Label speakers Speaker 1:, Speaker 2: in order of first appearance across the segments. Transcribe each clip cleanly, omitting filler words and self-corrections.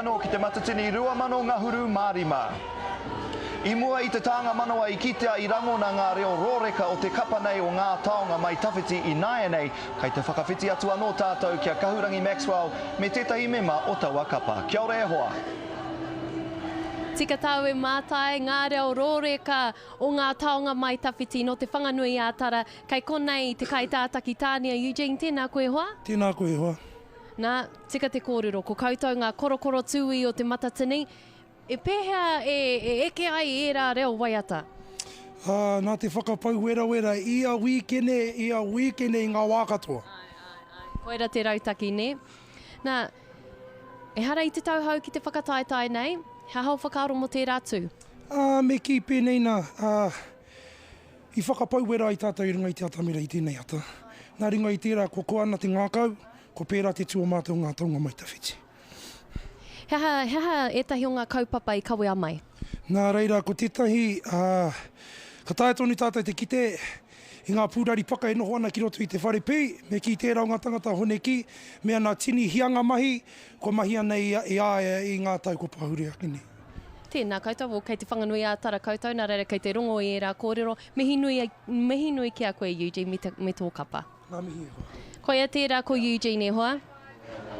Speaker 1: anō ki te matatini 2 ngā huru mārima. I mua i te tānga manawa i kitea i rango na ngā reo rōreka o te kapa nei o ngā taonga mai tawhiti i nae nei, kai te whakawhiti atu anō tātou kia kahurangi Maxwell me tētahi mema o taua kapa. Kia ora e hoa.
Speaker 2: Tika tau e mātai ngā reo rōreka o ngā taonga mai tawhiti no te whanganui ātara, kai konei te kaitātaki tānia Eugene, tēnā koe hoa?
Speaker 3: Tēnā koe hoa.
Speaker 2: Nā, tika te kōrero, ko koutou ngā korokoro tūi o te matatini, e pēhea e eke ai e rā reo waiata?
Speaker 3: Nā te whakapau wera, ia wikene i ngā wākatoa.
Speaker 2: Koera te rautaki, ne? Nā, e hara i te tauhau ki te whakataetai nei, ha hau whakaaro mo te rātū?
Speaker 3: Me ki pēnei nā, i whakapau wera i tātou i runga i te atamira i tēnei ata. Nā ringa i tērā, ko koana te ngākau, ko pērā te tū o mātou ngā taunga mai tawhiti.
Speaker 2: Heha etahi o ngā kaupapa i kawe amai?
Speaker 3: Nā reira, ko tētahi, ka tae tonu tātou te kite, i ngā pūrari paka e noho ana ki roto i te wharepi, me ki tērā o ngā tangata honeki, mea ngā tini hianga mahi, ko mahi ana i aia i ngā tau ko pahuri akini.
Speaker 2: Tēnā koutou, kei te whanganui ātara koutou, nā reira kei te rongo i rā kōrero, mihi nui ki a koe Eugene me tō kapa.
Speaker 3: Nā mihi e hoa.
Speaker 2: Koia tērā ko Eugene e hoa?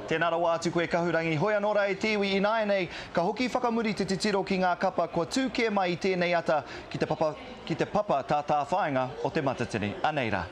Speaker 1: Tēnā rawa atu koe kahurangi, hoi anōra e tiwi i nae nei, ka hoki whakamuri te tiro ki ngā kapa kua tūke mai i tēnei ata ki te papa tātā whaenga o te matatini. Aneira.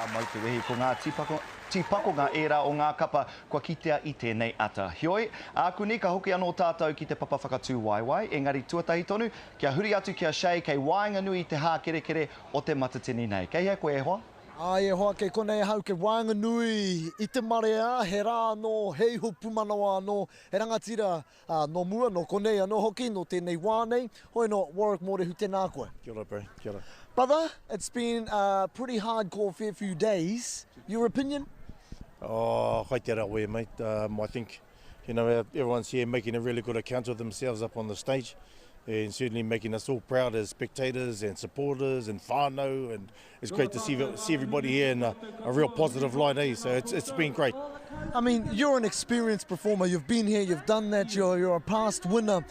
Speaker 1: Mau te wehi ko ngā tīpako ngā era o ngā kapa kua kitea I tēnei ata. Hioi, ākuni ka hoki anō tātou ki te papa whakatū waiwai, engari tuatahi tonu, kia huri atu kia shei kei wainga nui te hā kere o te matatini nei. Kei hea koe e hoa?
Speaker 4: E hoa kei konei hau ke wainga nui I te marea, he rā no, hei hupu manawa no, he rangatira no mua, no konei anō hoki, no tēnei wānei, hoi no Warwick Mōrehu tēnā koe.
Speaker 5: Kia ora, bro. Kia ora.
Speaker 4: Brother, it's been a pretty hardcore fair few days. Your opinion?
Speaker 5: Oh, kai te rawe, mate. I think, you know, everyone's here making a really good account of themselves up on the stage, and certainly making us all proud as spectators and supporters and whānau, and it's great to see everybody here in a real positive light, eh? So it's been great.
Speaker 4: I mean, you're an experienced performer. You've been here, you've done that, you're a past winner.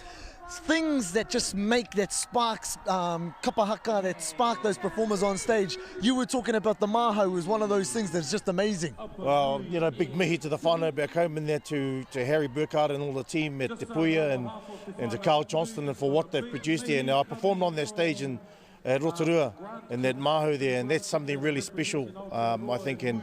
Speaker 4: Things that just make that sparks, kapahaka, that spark those performers on stage. You were talking about the maho was one of those things that's just amazing.
Speaker 5: Well, you know, big mihi to the whānau back home and there to Harry Burkhardt and all the team at Te Puia and to Carl Johnston and for what they've produced here. Now, I performed on that stage at Rotorua and that maho there, and that's something really special, I think. And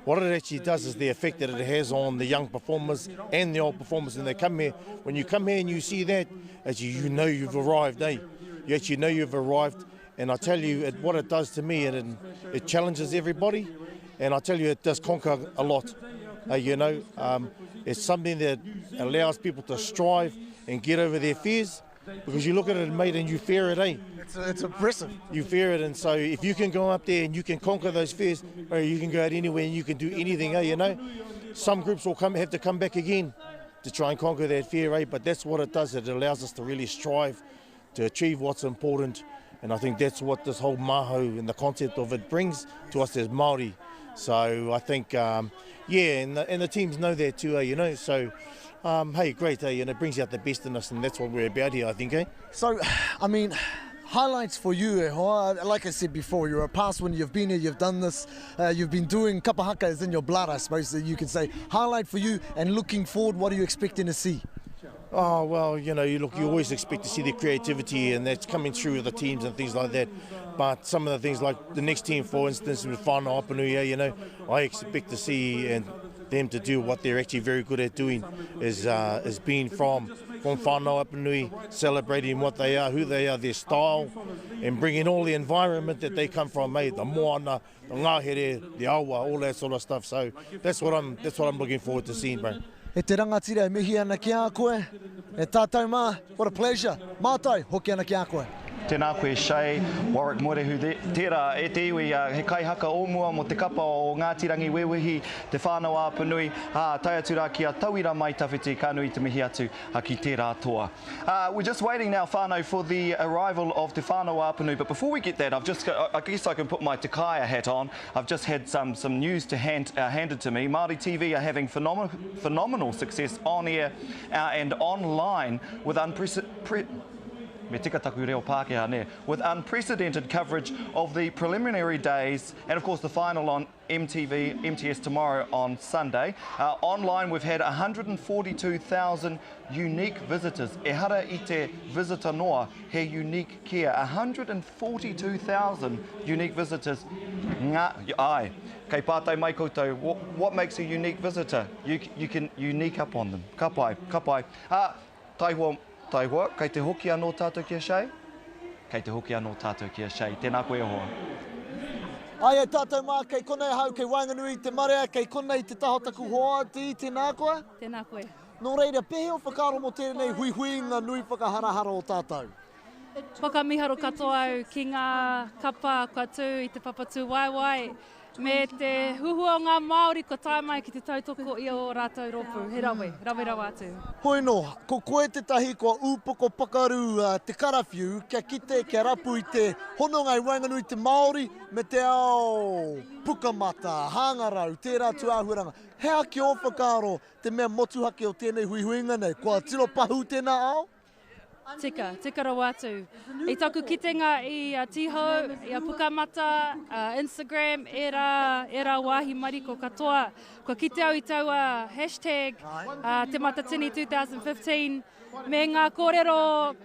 Speaker 5: what it actually does is the effect that it has on the young performers and the old performers when they come here. When you come here and you see that, actually you know you've arrived, eh? You actually know you've arrived, and I tell you what it does to me, and it challenges everybody, and I tell you it does conquer a lot. You know, it's something that allows people to strive and get over their fears, because you look at it, mate, and you fear it, eh?
Speaker 4: It's impressive.
Speaker 5: You fear it, and so if you can go up there and you can conquer those fears, or you can go out anywhere and you can do anything, eh? You know, some groups will have to come back again to try and conquer that fear, eh? But that's what it does. It allows us to really strive to achieve what's important, and I think that's what this whole maho and the concept of it brings to us as Maori. So I think, yeah, and the teams know that too, eh? You know, so. Hey, great, eh? And it brings out the best in us, and that's what we're about here, I think, eh?
Speaker 4: So, I mean, highlights for you, eh, hoa? Like I said before, you're a past winner, you've been here, you've done this, you've been doing kapahaka is in your blood, I suppose you can say. Highlight for you, and looking forward, what are you expecting to see?
Speaker 5: Oh, well, you know, you always expect to see the creativity, and that's coming through with the teams and things like that. But some of the things like the next team, for instance, with whānau Apanui, you know, I expect to see them to do what they're actually very good at doing, is being from whānau Apanui, celebrating what they are, who they are, their style, and bringing all the environment that they come from, mate, the moana, the ngahere, the awa, all that sort of stuff. So that's what I'm looking forward to seeing, bro.
Speaker 4: E te rangatira e mihi ana ki a koe, e tātou mā, what a pleasure. Mātai, hoki ana ki a koe.
Speaker 1: Tēnā koe Shay, Warwick Morehu tērā e te iwi he kaihaka ōmua mo te kapa o Ngātirangi Wewehi, te whānau Apanui, tai atu rā ki a tauira mai tawhiti, ka nui te mihi atu ki tērā toa. We're just waiting now, whānau, for the arrival of te whānau Apanui, but before we get that, I guess I can put my Te Kaya hat on. I've just had some news handed to me. Māori TV are having phenomenal success on air and online with unprecedented coverage of the preliminary days and of course the final on MTS tomorrow on Sunday. Online we've had 142,000 unique visitors. E hara I te visitor noa he unique kia. 142,000 unique visitors. Ai, kei pātai mai koutou, what makes a unique visitor? You can unique up on them. Ka pai. Tai hoa, kei te hoki anō tātou kia Shay? Kei te hoki anō tātou kia Shay. Tēnā koe hoa.
Speaker 4: Ai e tātou mā, kei konei hau, kei Wainganui, te marea, kei konei te tahotaku hoa, tēnā koe?
Speaker 6: Tēnā koe.
Speaker 4: Nō reira, pehe o whakaaro mo tēnei huihuinga nui whakaharahara o tātou?
Speaker 6: Whakamiharo katoa au ki ngā kapa katu I te papatū waiwai. Me te huhua o ngā Māori ko tae mai ki te tautoko I o rātou ropu. He rawe atu.
Speaker 4: Hoi no, ko koe te tahi kua upoko pakaru te karawhiu, kia kite, kia rapu I te hononga I Wainganui te Māori, me te ao pukamata, hangarau, tērā tuāhuaranga. Hea ki o whakaaro te mea motuhake o tēnei huihuinga nei, kua tino pahu tēnā ao?
Speaker 6: Tika rawa atu. I taku kitenga I tiho, I a pukamata, Instagram, e rā wāhi mariko katoa. Kua kite au I taua hashtag Te Matatini 2015. Me ngā kōrero,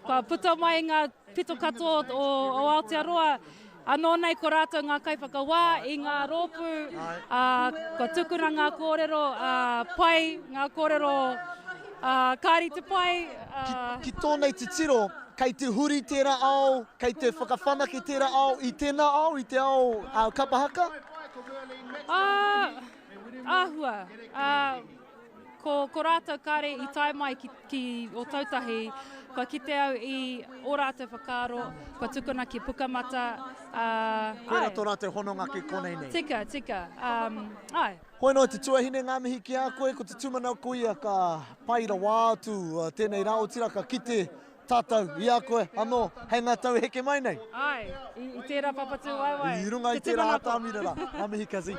Speaker 6: kua puta mai ngā pito katoa o Aotearoa. Anō nei ko rātou ngā kaiwhakawā I ngā rōpu, kua tukuna ngā kōrero pai, ngā kōrero kāri te pai.
Speaker 4: Ki tōnei te tiro, kei te huri tērā ao, kei te whakawhanake tērā ao, I tēnā ao, I te ao kapahaka?
Speaker 6: Āhua. Ko rātou kāre I tae mai ki o tautahi, kua kite au I o rātou whakaaro, kua tukuna ki pukamata.
Speaker 4: Koera tō rātou hononga ki konei nei.
Speaker 6: Tika. Ai.
Speaker 4: Hoi no, te tuahine ngā mihi ki a koe, ko te tūmanau koia ka paira wā atu tēnei rāotira ka kite tātou I a koe, anō, hei ngā tau heke mai nei?
Speaker 6: Ai, I tērā papatū waiwai.
Speaker 4: I runga I tērā ātāmirara, ngā mihi kazi.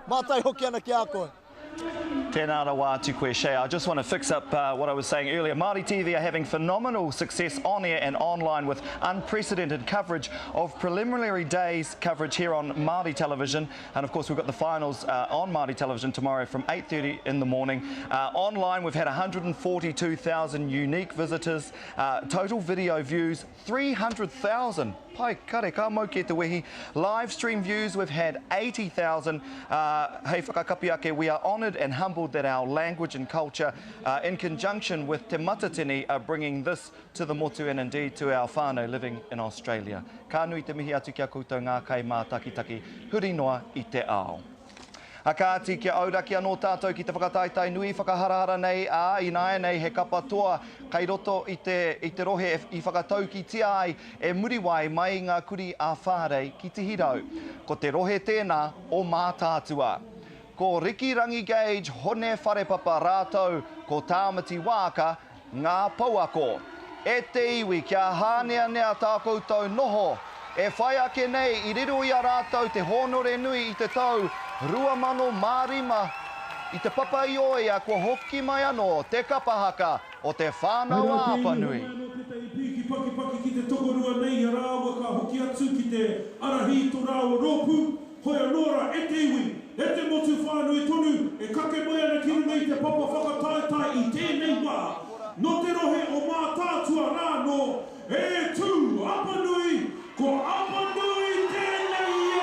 Speaker 4: Mātai hoki ana ki a koe.
Speaker 1: Tēnā rawa atu koe Shay. I just want to fix up what I was saying earlier. Māori TV are having phenomenal success on air and online with unprecedented coverage of preliminary days coverage here on Māori television. And of course we've got the finals on Māori television tomorrow from 8:30 in the morning. Online we've had 142,000 unique visitors. Total video views 300,000. Pai kare, ka mau ki te wehi. Live stream views we've had 80,000. Hei whakakapi ake, we are honoured and humbled that our language and culture, in conjunction with Te Matatini, are bringing this to the motu and indeed to our whānau living in Australia. Ka nui te mihi atu kia koutou ngā kai mā takitaki, huri noa I te ao. A kāti kia auraki anō tātou ki te whakataitai nui whakaharahara nei I nāia nei he kapatoa kai roto I te rohe I whakatau ki tia ai e muriwai mai ngā kuri a whārei ki te hirau. Ko te rohe tēnā o mātātua. Ko Riki Rangi Gauge hone wharepapa rātou ko tāmati wāka ngā pauako. E te iwi kia hānea nea tā koutou noho. E whai ake nei I riro I a rātou te honore nui I te tau 2005 I te papa I oia kua hoki mai anō te kapahaka o te whānau Apanui.
Speaker 7: Ki paki ki te tokorua nei a rāua ka hoki atu ki te arahi tō rāua rōpu. Hoi anōra e te iwi, e te motu whānui tonu, e kake mai ana ki runei te papa whakataitai I tēnei wā. No te rohe o mā tātua rāno, e tū Apanui, ko Apanui tēnei e!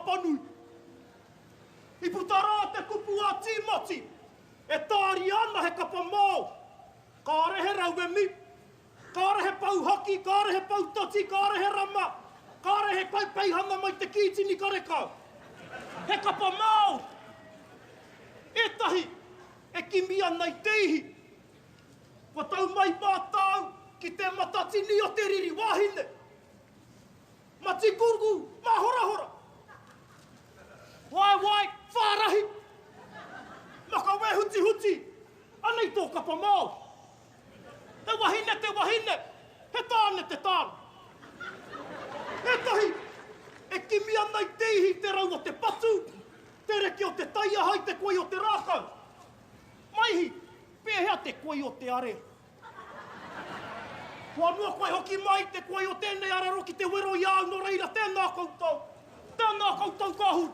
Speaker 7: Apanui. I putara te kupu a Timoti, e tāri ana he kapa mao. Ka rehe rauemi, ka rehe pau haki, ka rehe pau toti, ka rehe rama, ka rehe peihana mai te kitini karekau. He kapa mao. Etahi, e kimi ana i teihi. Wa tau mai pātau ki te matatini o te riri wahine. Mati kurgu, ma hora hora. Wai wai, whārahi. Maka we huti huti, anei tō kapa mau. Te wahine, he tāne te tāne. Etahi, e kimi ana i teihi te rau o te patu, te reke o te taiahai, te koi o te rākau. Maihi, pēhea te koi o te are. Kua mua koe hoki mai te koi o tēnei araro ki te wero i au no reira, tēnā koutou kahu.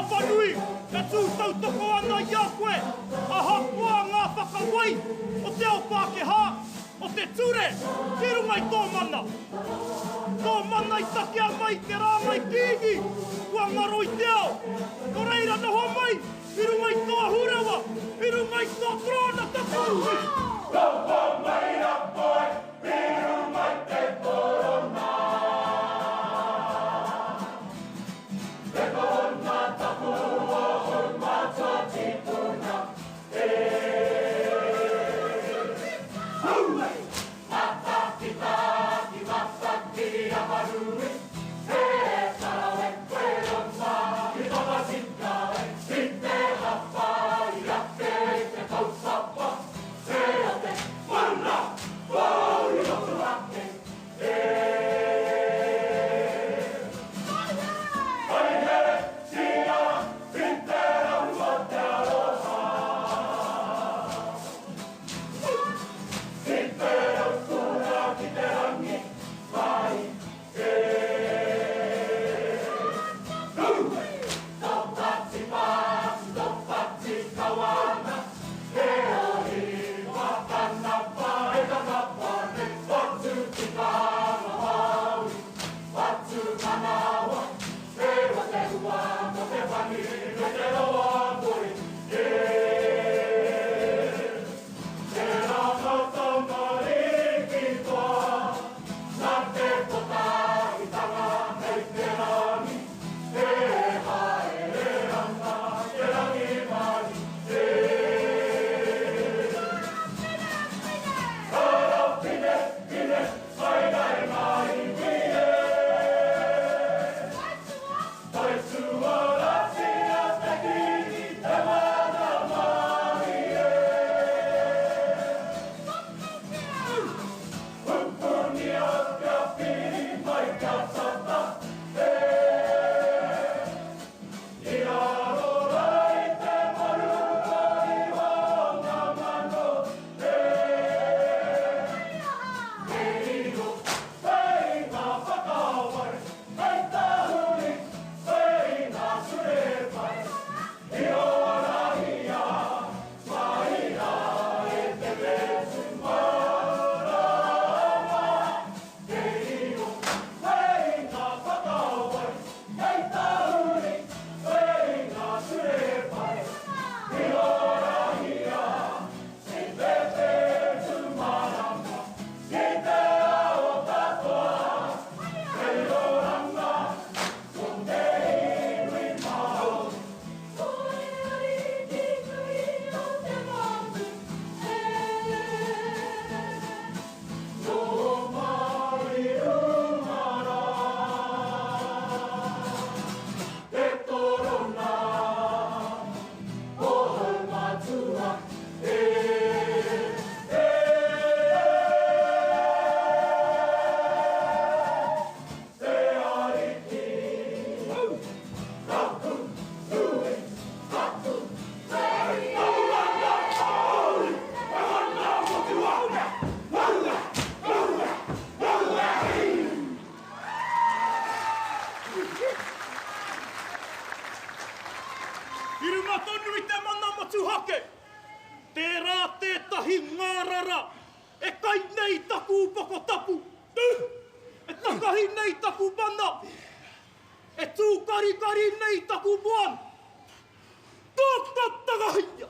Speaker 7: Apanui, na tū tau toko ana i a koe, a hakoa ngā whakawai, o te ao Pākehā, o te ture, ki runga i tō mana. Tō mana i take a mai te rāngai kīngi, kua ngaro i te ao. Ko reira noho mai, i runga i tō hurawa, i runga i tō trona tapu. Tō mai a koe, i runga i te korona. Wow! takahi ngārara, e kai nei taku poko tapu, e takahi nei taku mana, e tū kari kari nei taku moan. Tōka takahia,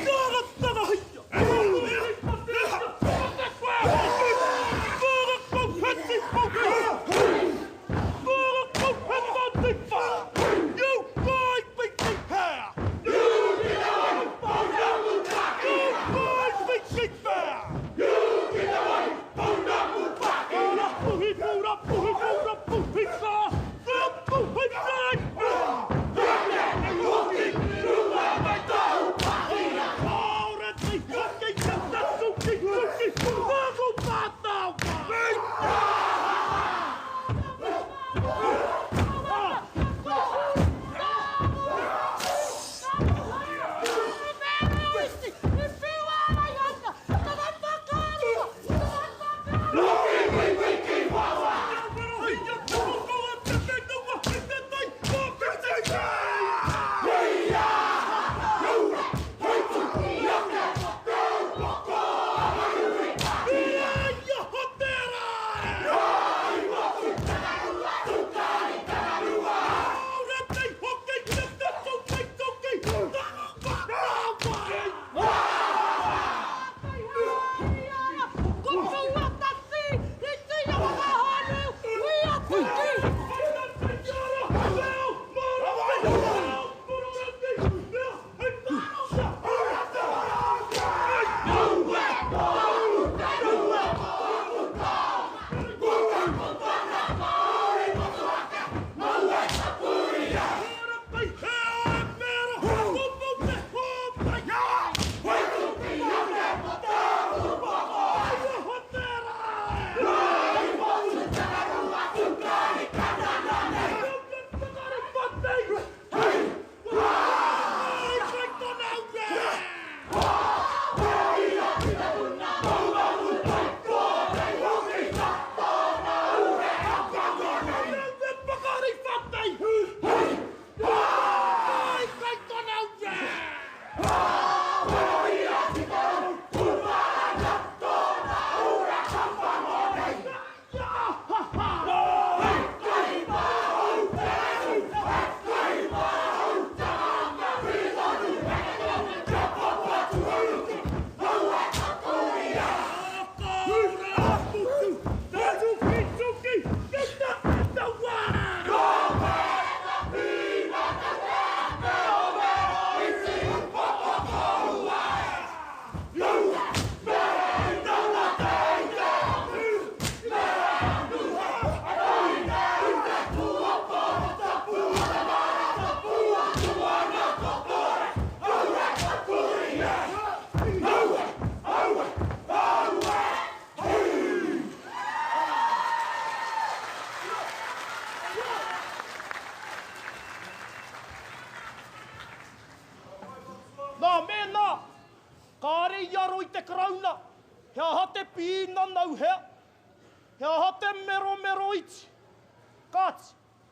Speaker 7: tōka takahia,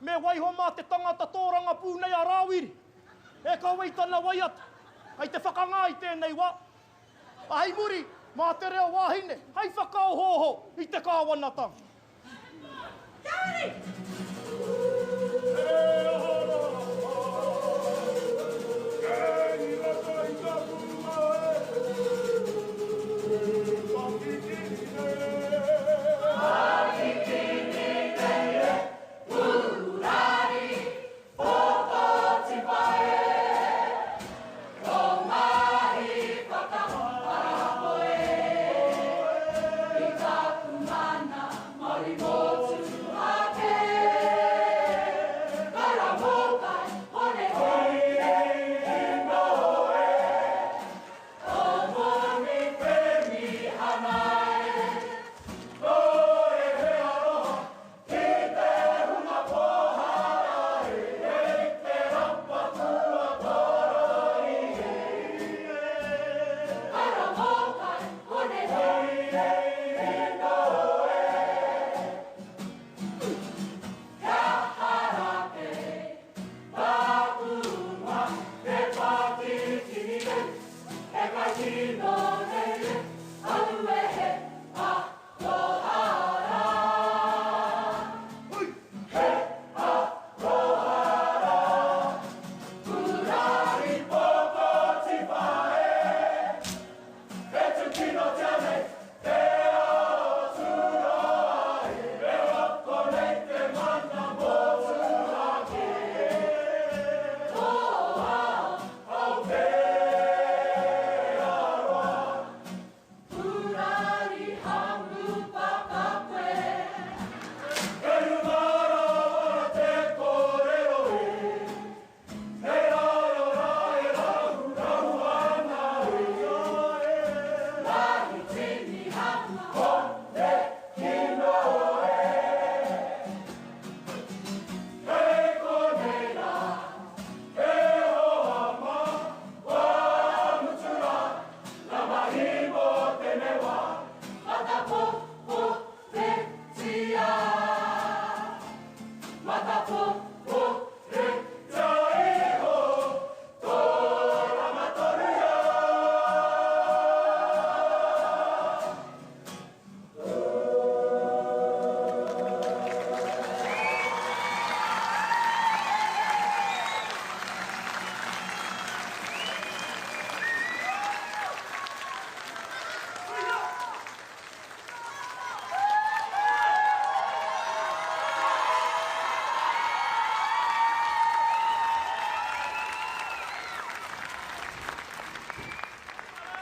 Speaker 7: me waiho mā te tangata tōranga pūnei a rāwiri. E ka waitana waiata, hei te whakangā i tēnei wā. A hei muri, mā te reo wāhine, hei whakao hoho i te kāwanatanga. Kāri!
Speaker 8: Te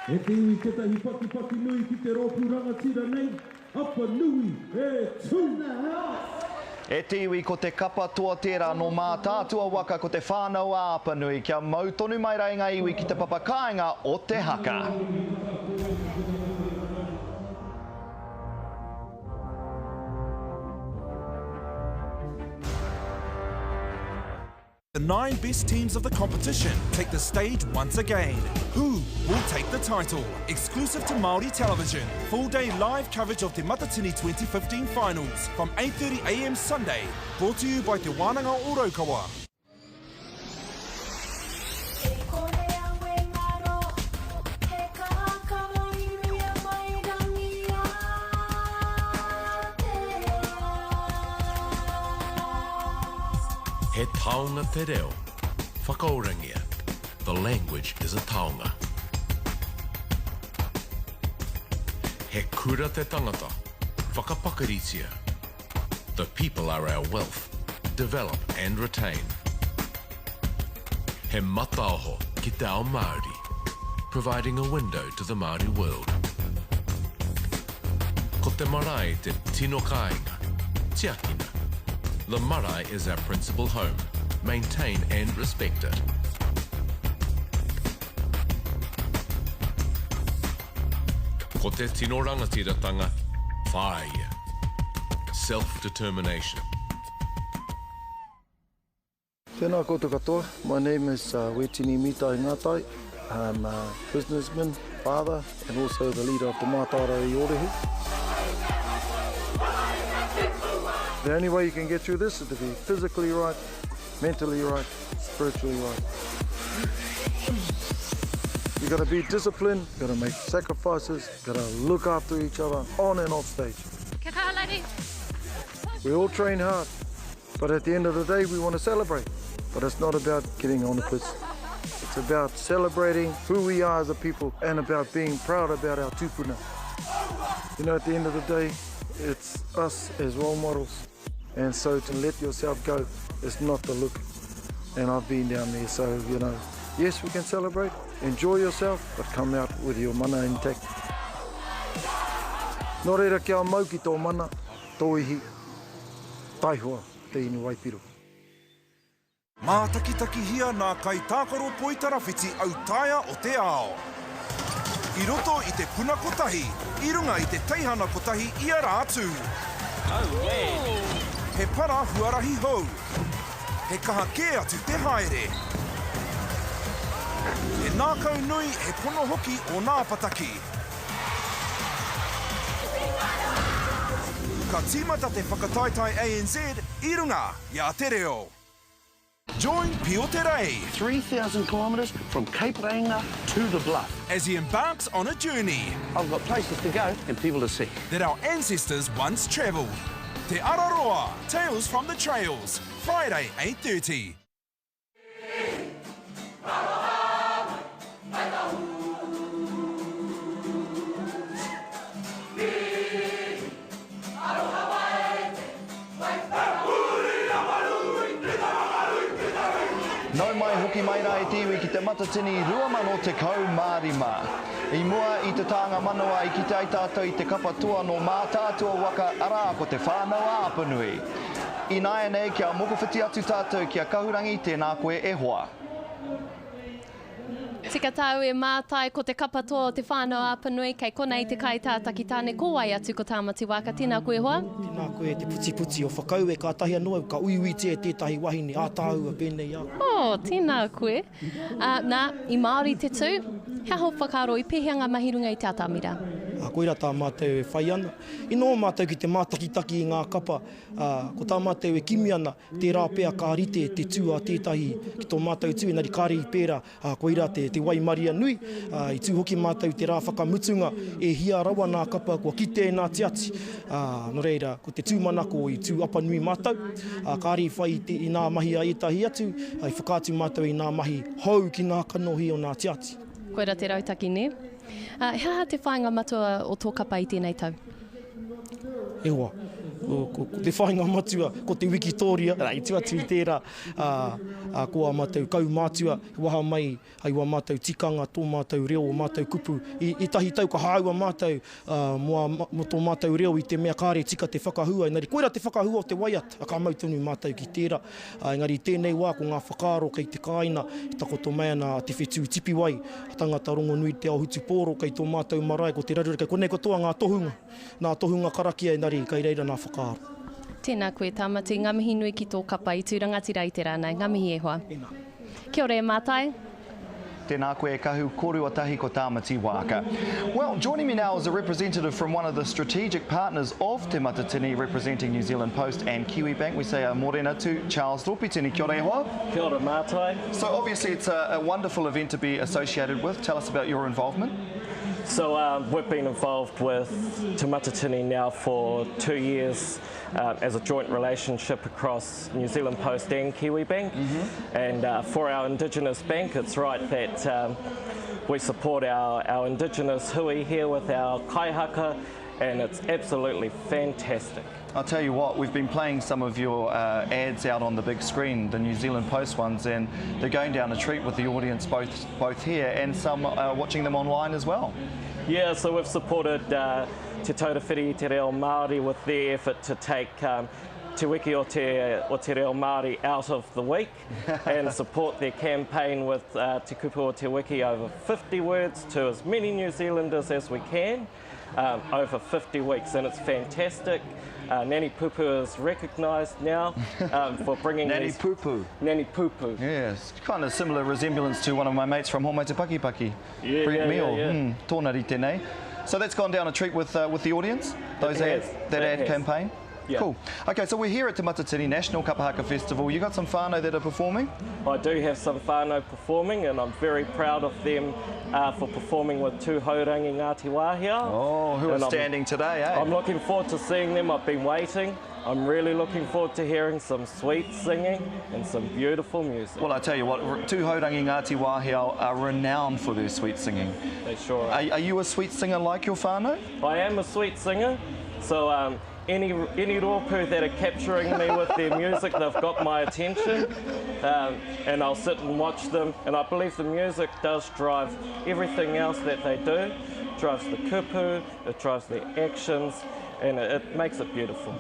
Speaker 7: E te iwi tetahi paki nui ki te rōpūranga tira nei, Apanui e tū.
Speaker 1: E te iwi ko te kapa toa tērā no mā tātua waka ko te whānau a Apanui, kia mau tonu mai rai ngā iwi ki te papakainga o te haka.
Speaker 8: The 9 best teams of the competition take the stage once again. Who will take the title? Exclusive to Maori television. Full day live coverage of the Matatini 2015 finals from 8:30 a.m. Sunday. Brought to you by Te Wānanga o Raukawa.
Speaker 9: He taonga te reo, whakaorangia. The language is a taonga. He kura te tangata, whakapakaritia. The people are our wealth, develop and retain. He mataoho ki te ao Māori, providing a window to the Māori world. Ko te marae te tino kāinga, tiakina. The marae is our principal home. Maintain and respect it. Ko te tino rangatiratanga, whāia. Self-determination.
Speaker 10: Tēnā koutou katoa. My name is Wetini Mitai Ngātai. I'm a businessman, father, and also the leader of the Mātara i Orehu. The only way you can get through this is to be physically right, mentally right, spiritually right. You got to be disciplined, you got to make sacrifices, got to look after each other on and off stage. We all train hard, but at the end of the day we want to celebrate. But it's not about getting on the pitch. It's about celebrating who we are as a people and about being proud about our tupuna. You know, at the end of the day, it's us as role models. And so to let yourself go is not the look. And I've been down there, so, you know, yes, we can celebrate, enjoy yourself, but come out with your mana intact. Nō reira kia mau ki tō mana, tō ihi, taihua, te inu waipiro.
Speaker 8: Mā takitaki hia nā kai tākaro poitarawhiti au taia o te ao. I roto i te puna kotahi, i runga i te teihana kotahi i a rātū. He para huarahi hou. He kaha kē atu te haere. He nākau nui he pono hoki o nā pataki. Ka tīmata te whakataitai ANZ i runga i a te reo. Join Pio Te Rei
Speaker 11: 3,000 kilometres from Cape Reinga to the Bluff.
Speaker 8: As he embarks on a journey.
Speaker 11: I've got places to go and people to see.
Speaker 8: That our ancestors once travelled. Te Araroa, Tales from the Trails, Friday 8:30.
Speaker 1: Nau mai hoki mai rā e te iwi ki te matatini 2010 mārima. I mua i te tānga manawa i ki te aitātou i te kapa toa no mā tātua waka arā ko te whānau a Apanui. I nāia nei kia mokowhiti atu tātou kia kahurangi tēnā koe e hoa.
Speaker 2: Tika tau e mātai ko te kapatoa o te whānau a Apanui, kei konei te kaitātaki tāne kōwai atu ko tāmati waka. Tēnā koe hoa?
Speaker 3: Tēnā koe te puti o whakau e kātahi anō, ka uiui te tētahi wahine ātāua pēnei au.
Speaker 2: Oh, tēnā koe. Nā, i Māori te tū, hea ho whakaro i pēheanga mahirunga i te atamira.
Speaker 3: Koira tā mātou e whai ana. I nō mātou ki te mātakitaki i ngā kapa, ko tā mātou e kimi ana te rā pēa kā rite te tū a tētahi ki tō mātou tū, enari kāre i pēra koira te wai maria nui. I tū hoki mātou te rā whakamutunga e hia rawa nā kapa kua kite nā te ati. No reira, ko te tūmanako i tū Apanui mātou. Kāre i whai i nā mahi a etahi atu, i whakātu mātou i nā mahi hau ki nā kanohi o nā te ati.
Speaker 2: Koira te rautaki ne. Hea te whainga matua o tō kapa i tēnei tau?
Speaker 3: E hoa.
Speaker 12: ko te whainga matua, ko te Wikitoria, i tuatu i tērā, ko a mātou kaumātua, waha mai, ai wa mātou tikanga, tō mātou reo, o mātou kupu, i tahi tau ka haua mātou, mo tō mātou reo i te mea kāre tika te whakahua, engari koera te whakahua o te waiat, a ka mautunu mātou ki tērā, engari tēnei wā ko ngā whakaaro kei te kāina, i takoto mai ana te whetū tipi wai, tangata rongo nui te ao hutu pōro, kei tō mātou marae, ko te rarureka, konei katoa ngā tohunga karakia engari, kei reira nā whakaaro.
Speaker 2: Tēnā koe tāmati, ngā mihi nui ki tō kapa i tūrangati reite rānei, ngā mihi e hoa. Kia ora e mātai.
Speaker 1: Tēnā koe e kahu koruatahi ko tāmati wāka. Well, joining me now is a representative from one of the strategic partners of Te Matatini, representing New Zealand Post and Kiwi Bank. We say morena to Charles Ropitini. Kia ora e hoa.
Speaker 13: Kia ora mātai.
Speaker 1: So obviously it's a wonderful event to be associated with. Tell us about your involvement.
Speaker 13: So we've been involved with Te Matatini now for 2 years as a joint relationship across New Zealand Post and Kiwi Bank. And for our Indigenous bank, it's right that we support our Indigenous hui here with our kaihaka, and it's absolutely fantastic.
Speaker 1: I'll tell you what, we've been playing some of your ads out on the big screen, the New Zealand Post ones, and they're going down a treat with the audience both here and some watching them online as well.
Speaker 13: Yeah, so we've supported Te Taurawhiri Te Reo Māori with their effort to take Te Wiki o Te Reo Māori out of the week and support their campaign with Te Kupu o Te Wiki over 50 words to as many New Zealanders as we can over 50 weeks, and it's fantastic. Nani Pupu is recognised now for bringing
Speaker 1: Nani Pupu.
Speaker 13: Nani Pupu.
Speaker 1: Yes, kind of similar resemblance to one of my mates from Homai Te Pakipaki. Brent Meal. Tōna ri tēnei. So that's gone down a treat with the audience, those that ad campaign?
Speaker 13: Yeah.
Speaker 1: Cool. Okay, so we're here at Te Matatini National Kapahaka Festival. You got some whānau that are performing?
Speaker 13: I do have some whānau performing, and I'm very proud of them for performing with two haurangi Ngāti Wāhia.
Speaker 1: Oh, who are standing today, eh?
Speaker 13: I'm looking forward to seeing them. I've been waiting. I'm really looking forward to hearing some sweet singing and some beautiful music.
Speaker 1: Well, I tell you what, two haurangi Ngāti Wāhia are renowned for their sweet singing.
Speaker 13: They sure are.
Speaker 1: Are you a sweet singer like your whānau?
Speaker 13: I am a sweet singer, so any rōpū that are capturing me with their music, they've got my attention, and I'll sit and watch them, and I believe the music does drive everything else that they do. It drives the kupu, it drives their actions, and it makes it beautiful.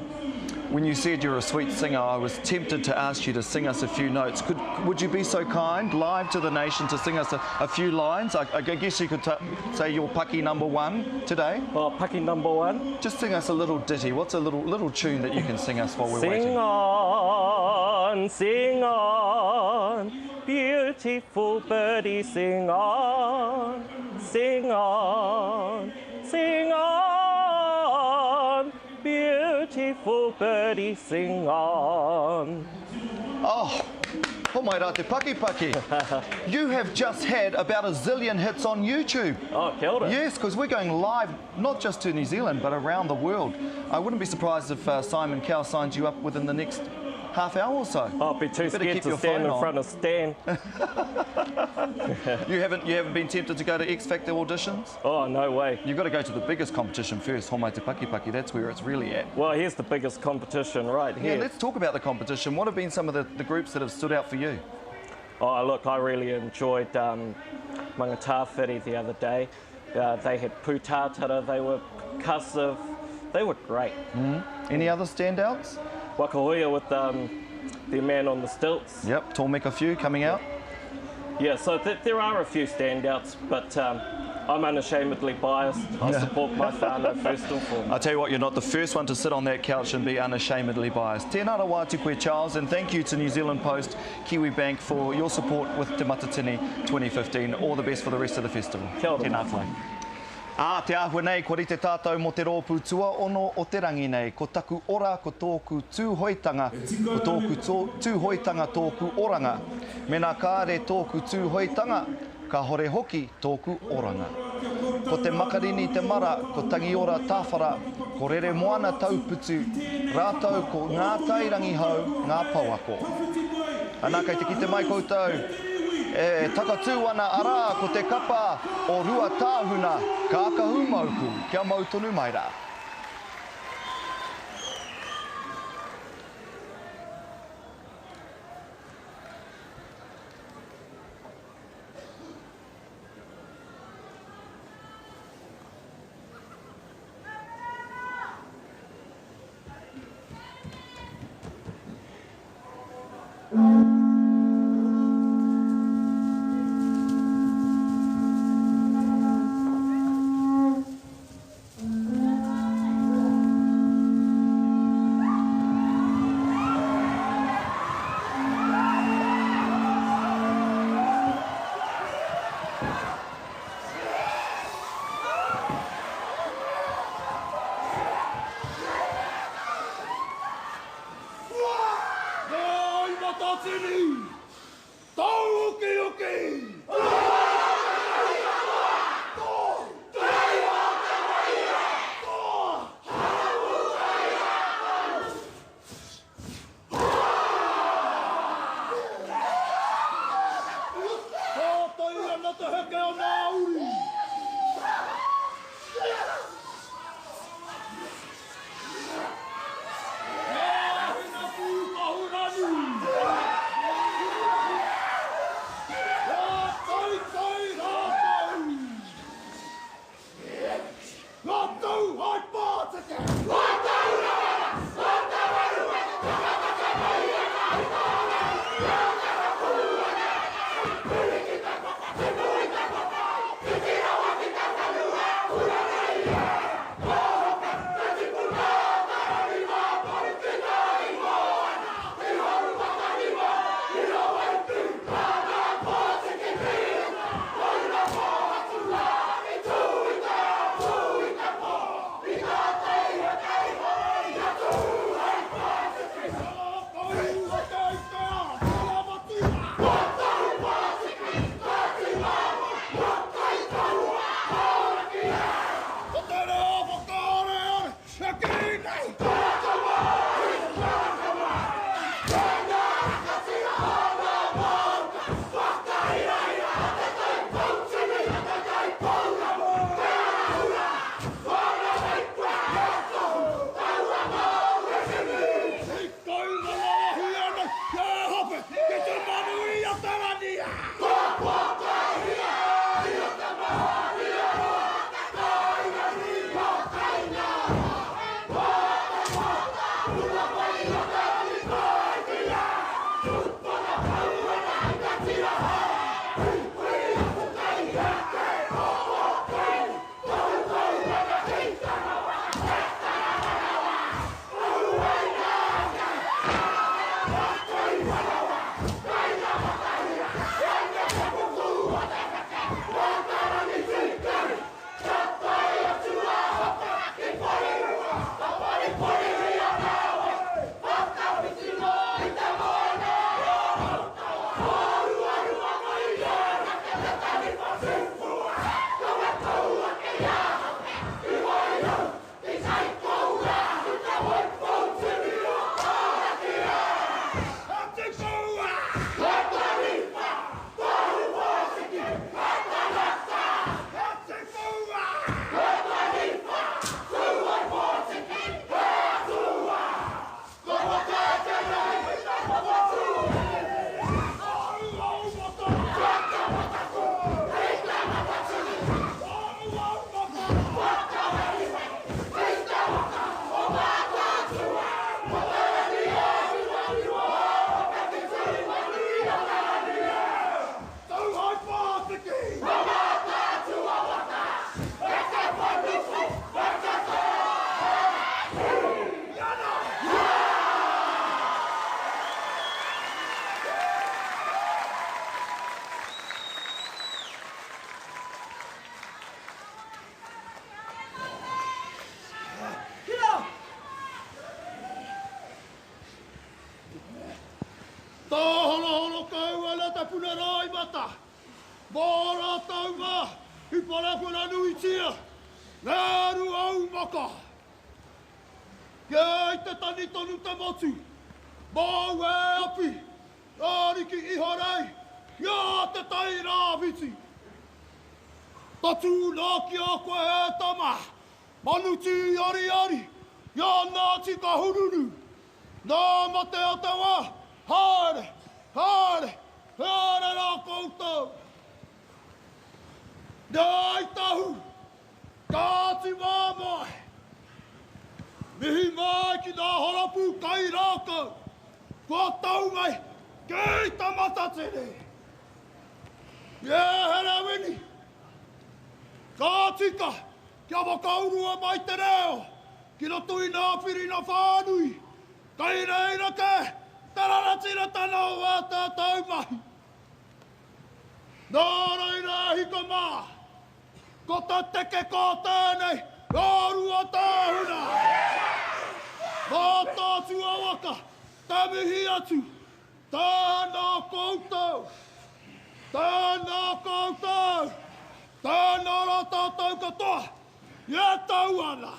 Speaker 1: When you said you're a sweet singer, I was tempted to ask you to sing us a few notes. Would you be so kind, live to the nation, to sing us a few lines? I guess you could say your paki number one today.
Speaker 13: Oh, paki number one?
Speaker 1: Just sing us a little ditty. What's a little tune that you can sing us while we're waiting?
Speaker 13: Sing on, beautiful birdie, sing on, sing on, sing on, beautiful birdie, sing on.
Speaker 1: Oh, mai rā te paki. You have just had about 1 zillion hits on YouTube.
Speaker 13: Oh, kia ora.
Speaker 1: Yes, because we're going live, not just to New Zealand, but around the world. I wouldn't be surprised if Simon Cowell signs you up within the next half hour or so.
Speaker 13: I'll be too scared to stand in front of Stan.
Speaker 1: You haven't been tempted to go to X Factor auditions?
Speaker 13: Oh, no way.
Speaker 1: You've got to go to the biggest competition first, Homai Te Pakipaki. That's where it's really at.
Speaker 13: Well, here's the biggest competition right here.
Speaker 1: Yeah, let's talk about the competition. What have been some of the groups that have stood out for you?
Speaker 13: Oh, look, I really enjoyed Mangatawhiri the other day. They had pūtātara, they were percussive, they were great.
Speaker 1: Any other standouts?
Speaker 13: Wakahoia with the man on the stilts.
Speaker 1: Yep, Tōmeka Few coming out.
Speaker 13: Yeah, so there are a few standouts, but I'm unashamedly biased. I support my whānau first and foremost.
Speaker 1: I tell you what, you're not the first one to sit on that couch and be unashamedly biased. Tēnā rā wā te koe, Charles, and thank you to New Zealand Post, Kiwi Bank for your support with Te Matatini 2015. All the best for the rest of the festival.
Speaker 13: Kia ora.
Speaker 1: Tēnā koe. Te ahua nei, ko rite tātou mo te rōpū tua ono o te rangi nei. Ko taku ora ko tōku tūhoitanga, ko tōku tūhoitanga tōku oranga. Mena kāre tōku tūhoitanga, ka hore hoki tōku oranga. Ko te makarini te mara, ko tangi ora tāwhara, ko rere moana tauputu, rātou ko ngā tairangi hau, ngā pauako. Anā kei te kite mai koutou. E takatū ana ara ko te kapa o Ruatahuna, ka akahu mauku, kia mau tonu mai rā.
Speaker 14: puna rai mata. Mōra tau mā, I parakuna nui tia. Nēru au maka. Kia I te tani tonu te motu. Mau e api. Rāriki iho rei. Ia te tai rāwiti. Tatu nā ki a koe e tama. Manu tū ari ari. Ia nā tika hururu. Nā mate o te wā. Haere, haere, haere rā koutou. Nai tahu, kāti māmai. Mihi mai ki nā horapu kai rākau. Kua tau mai, kei ta matatini. Here wini. Ka tika, kia wakaurua mai te reo. Ki roto I nā whiri nā whānui. Kai reira ke, tararatira tana o ata tau mahi. Nā reira hiko mā. Ko ta teke ko tēnei, rā Ruatahuna. Mā tātu awaka, tā mihi atu, tāna koutou. Tāna koutou, tāna rā tātou katoa, ia tau ana.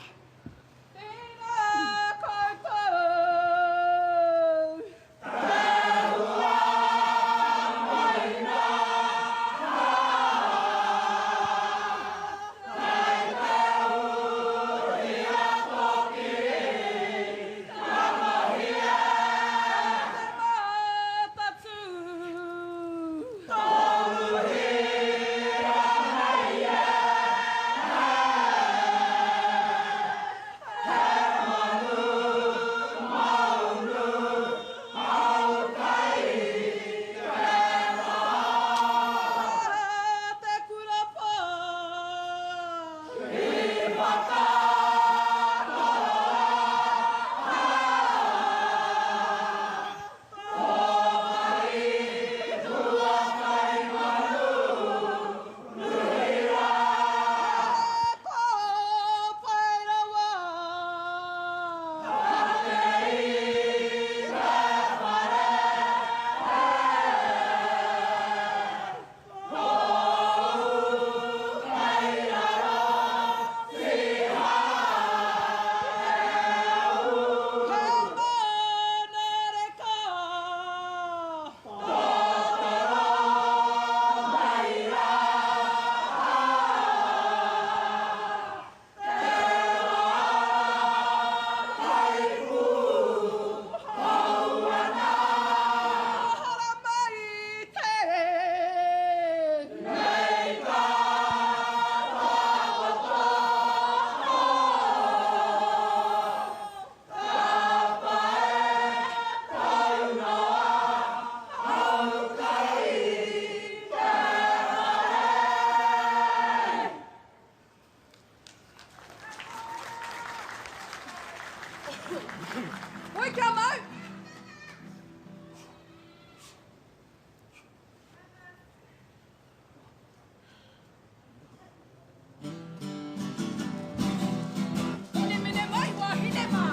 Speaker 15: Tēnā koutou.
Speaker 16: Oi, kia mau! Tone mene mai wa hine mā!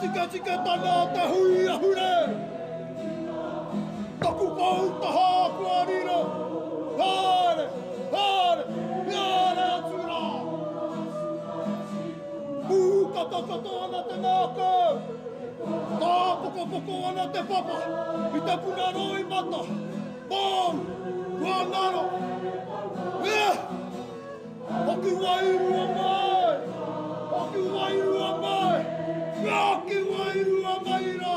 Speaker 14: tika tana te hui a hure. Taku pau ta hākua rira. Hāre, hāre, hāre atu rā. Kata ana te nāka. Tā poko ana te papa. I te puna roi mata. Pau, kua naro. Hoki wairua mai. Hoki wairua mai. Hoki wairua mai rā.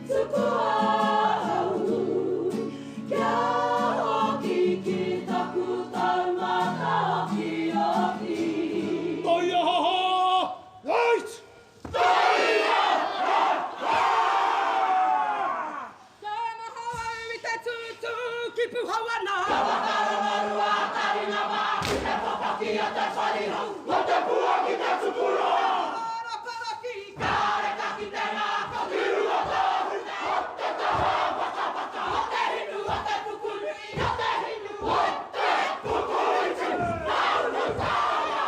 Speaker 16: Tukua tipu hauana. Maungaroa tarina ma, ki te papaki a te whariho. O te pua ki te tukuro. Para paraki, kāre kaki te ngā kakiru o tāhu. O te taha waka, o te hinu, o te pukuru, o te hinu, o te pukuru tu. Maunu tāia,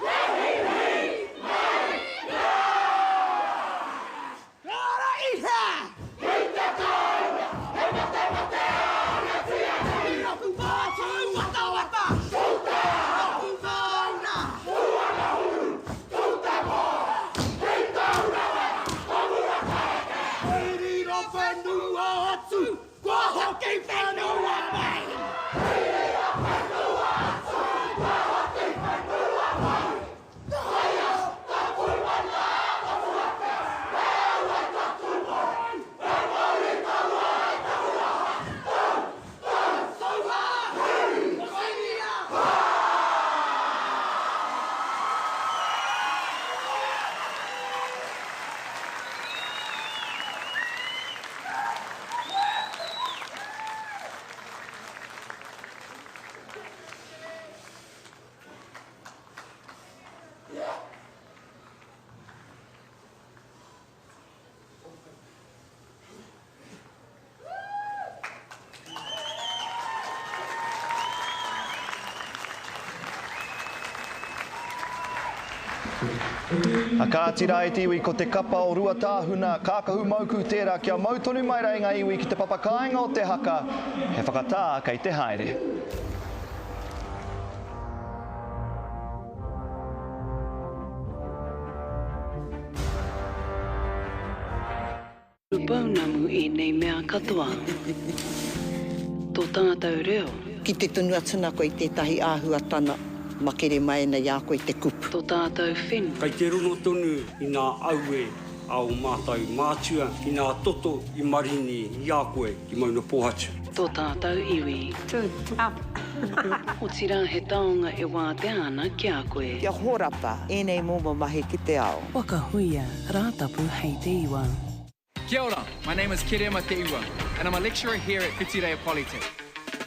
Speaker 16: he hi, mai ngā. Kāra iha! Ki te kāia, he mate ana tia tia. Raku mātu, wata. Tūte raku mauna. Tuana huru, tūte mō. Ki taurawe, amura kaeke. Riro whenua atu, kua hoki whenua mai. Riro whenua atu, kua hoki whenua mai. Taia, tapuimana, tapuape. Rewe tapumo. E mauri taua e tauraha. Sauha, Mawainia.
Speaker 1: A ka tira e tiwi ko te kapa o Ruatahuna, kākahu mauku tērā kia mautonu mai reinga iwi ki te papakainga o te haka, he whakatā kei te haere.
Speaker 15: Paunamu I nei mea katoa. Tō tātou reo.
Speaker 17: Ki te tunu atuna koe tētahi āhuatana, makere mai nei a koe te kupu.
Speaker 15: Tō tātou whenu.
Speaker 18: Kei te rono tonu I ngā aue au mātou mātua, I ngā toto I marini I a koe I mauna pōhatu.
Speaker 15: Tō tātou iwi. O tira he taonga e wā te ana ki a koe.
Speaker 17: Kia horapa, enei momo mahi ki te ao.
Speaker 15: Wakahuia, rātapu hei te iwa.
Speaker 19: Kia ora, my name is Kirema Te Iwa, and I'm a lecturer here at Whitireia Polytech.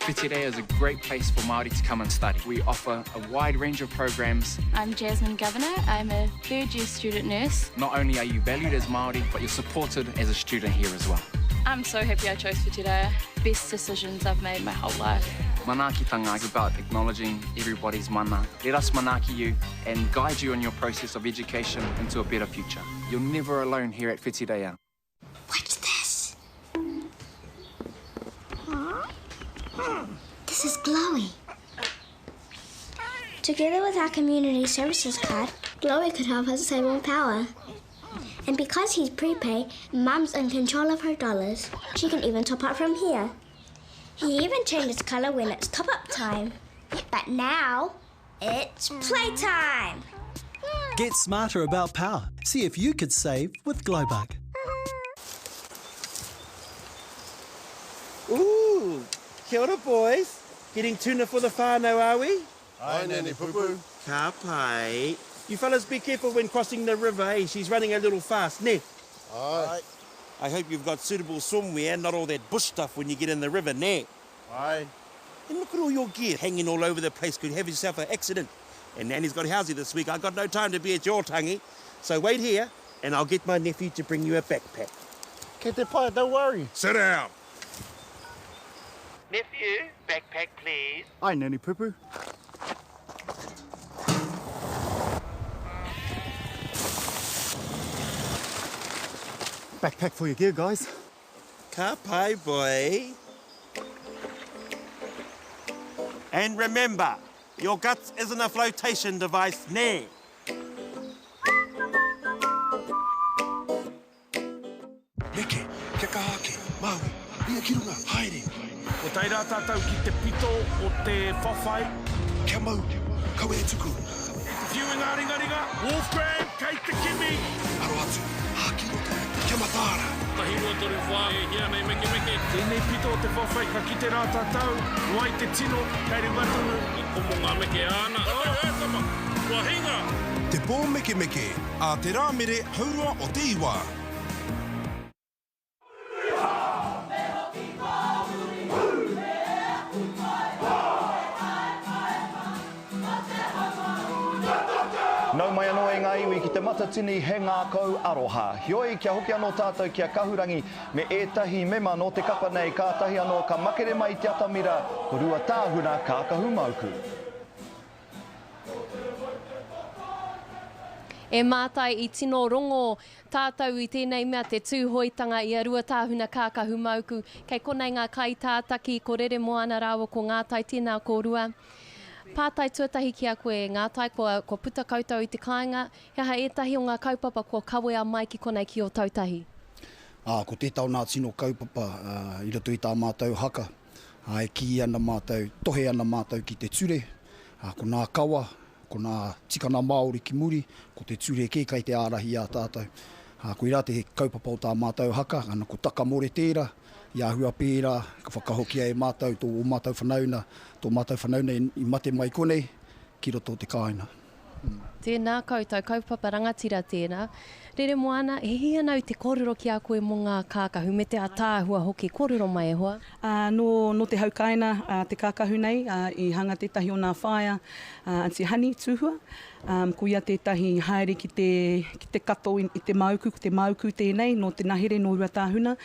Speaker 19: Whitireia is a great place for Māori to come and study. We offer a wide range of programs.
Speaker 20: I'm Jasmine Governor. I'm a third-year student nurse.
Speaker 19: Not only are you valued as Māori, but you're supported as a student here as well.
Speaker 20: I'm so happy I chose Whitireia. Best decisions I've made my whole life.
Speaker 19: Manakitanga is about acknowledging everybody's mana. Let us manaki you and guide you on your process of education into a better future. You're never alone here at Whitireia.
Speaker 21: What's this? This is Glowy. Together with our community services card, Glowy could help us save on power. And because he's prepaid, Mum's in control of her dollars. She can even top up from here. He even changes colour when it's top-up time. But now, it's playtime!
Speaker 22: Get smarter about power. See if you could save with Glowbug.
Speaker 5: Ooh, kia ora boys. Getting tuna for the whānau, are we?
Speaker 23: Ai, Nene Pupu.
Speaker 5: Ka pai. You fellas be careful when crossing the river, eh? She's running a little fast, ne?
Speaker 23: Aye.
Speaker 5: I hope you've got suitable swimwear, not all that bush stuff when you get in the river, ne?
Speaker 23: Aye.
Speaker 5: And look at all your gear hanging all over the place. Could have yourself an accident. And Nanny's got housey this week. I've got no time to be at your tangi. So wait here, and I'll get my nephew to bring you a backpack.
Speaker 23: Kei te pai, don't worry.
Speaker 9: Sit down.
Speaker 5: Nephew, backpack, please.
Speaker 23: Ai, Nene Pupu. Backpack for your gear, guys.
Speaker 5: Ka pai, boy. And remember, your guts isn't a flotation device, ne?
Speaker 8: Neke, kia kahake, Maui, ia kirunga, haere.
Speaker 7: O taira tātou ki te pito o te whawhai.
Speaker 8: Kia mau, kau e tuku.
Speaker 7: Whiu ngā ringa, Wolfgang, kei te kimi.
Speaker 8: Aro atu, haki roto, kia mataara.
Speaker 7: Tahi roa toru whā e hia nei meke. Tēnei pito o te whawhai ka ki te rā tātou. Wai te tino, kei ri watunu. I komo ngā meke ana. Tama, kua hinga.
Speaker 8: Te pō meke, a te rā mere haurua o te iwa.
Speaker 1: te matatini he ngā kau aroha. Hioi kia hoki anō tātou kia kahurangi me ētahi mema no te kapa nei kātahi anō ka makere mai te atamira ko Ruatahuna kākahu mauku.
Speaker 2: E mātai I tino rongo tātou I tēnei mea te tūhoitanga I a Ruatahuna kākahu mauku. Kei konei ngā kai tātaki ko rere moana rāua ko ngātai tēnā kōrua. Pātai tuatahi ki a koe ngātai ko puta koutou I te kāinga. Hea ētahi o ngā kaupapa ko kawea mai ki konei ki o tautahi.
Speaker 4: Ko tētau nā tino kaupapa I roto I tā mātou haka. E ki ana mātou, tohe ana mātou ki te ture. Ko nā kawa. Ko nā tikana maori ki muri, ko te ture ke kai te ārahi a tātou. Ko I rā te kaupapa o tā mātou haka, ana ko taka more tērā, I ahua pērā, ka whakahokia e mātou tō o mātou whanauna, tō mātou whanauna I mate mai konei, ki roto te kāina.
Speaker 2: Tēnā koutou, kaupapa rangatira tēnā. Rere moana, e hia nau te kōrero ki a koe mō ngā kākahu, me te atāhua hoki, kōrero mai e hoa?
Speaker 6: No te haukaina, te kākahu nei, I hanga tētahi o nā whaia, Auntie Honey, tūhua. Ko ia tētahi haere ki te kato I te mauku tēnei, no te nahere no Ruatahuna.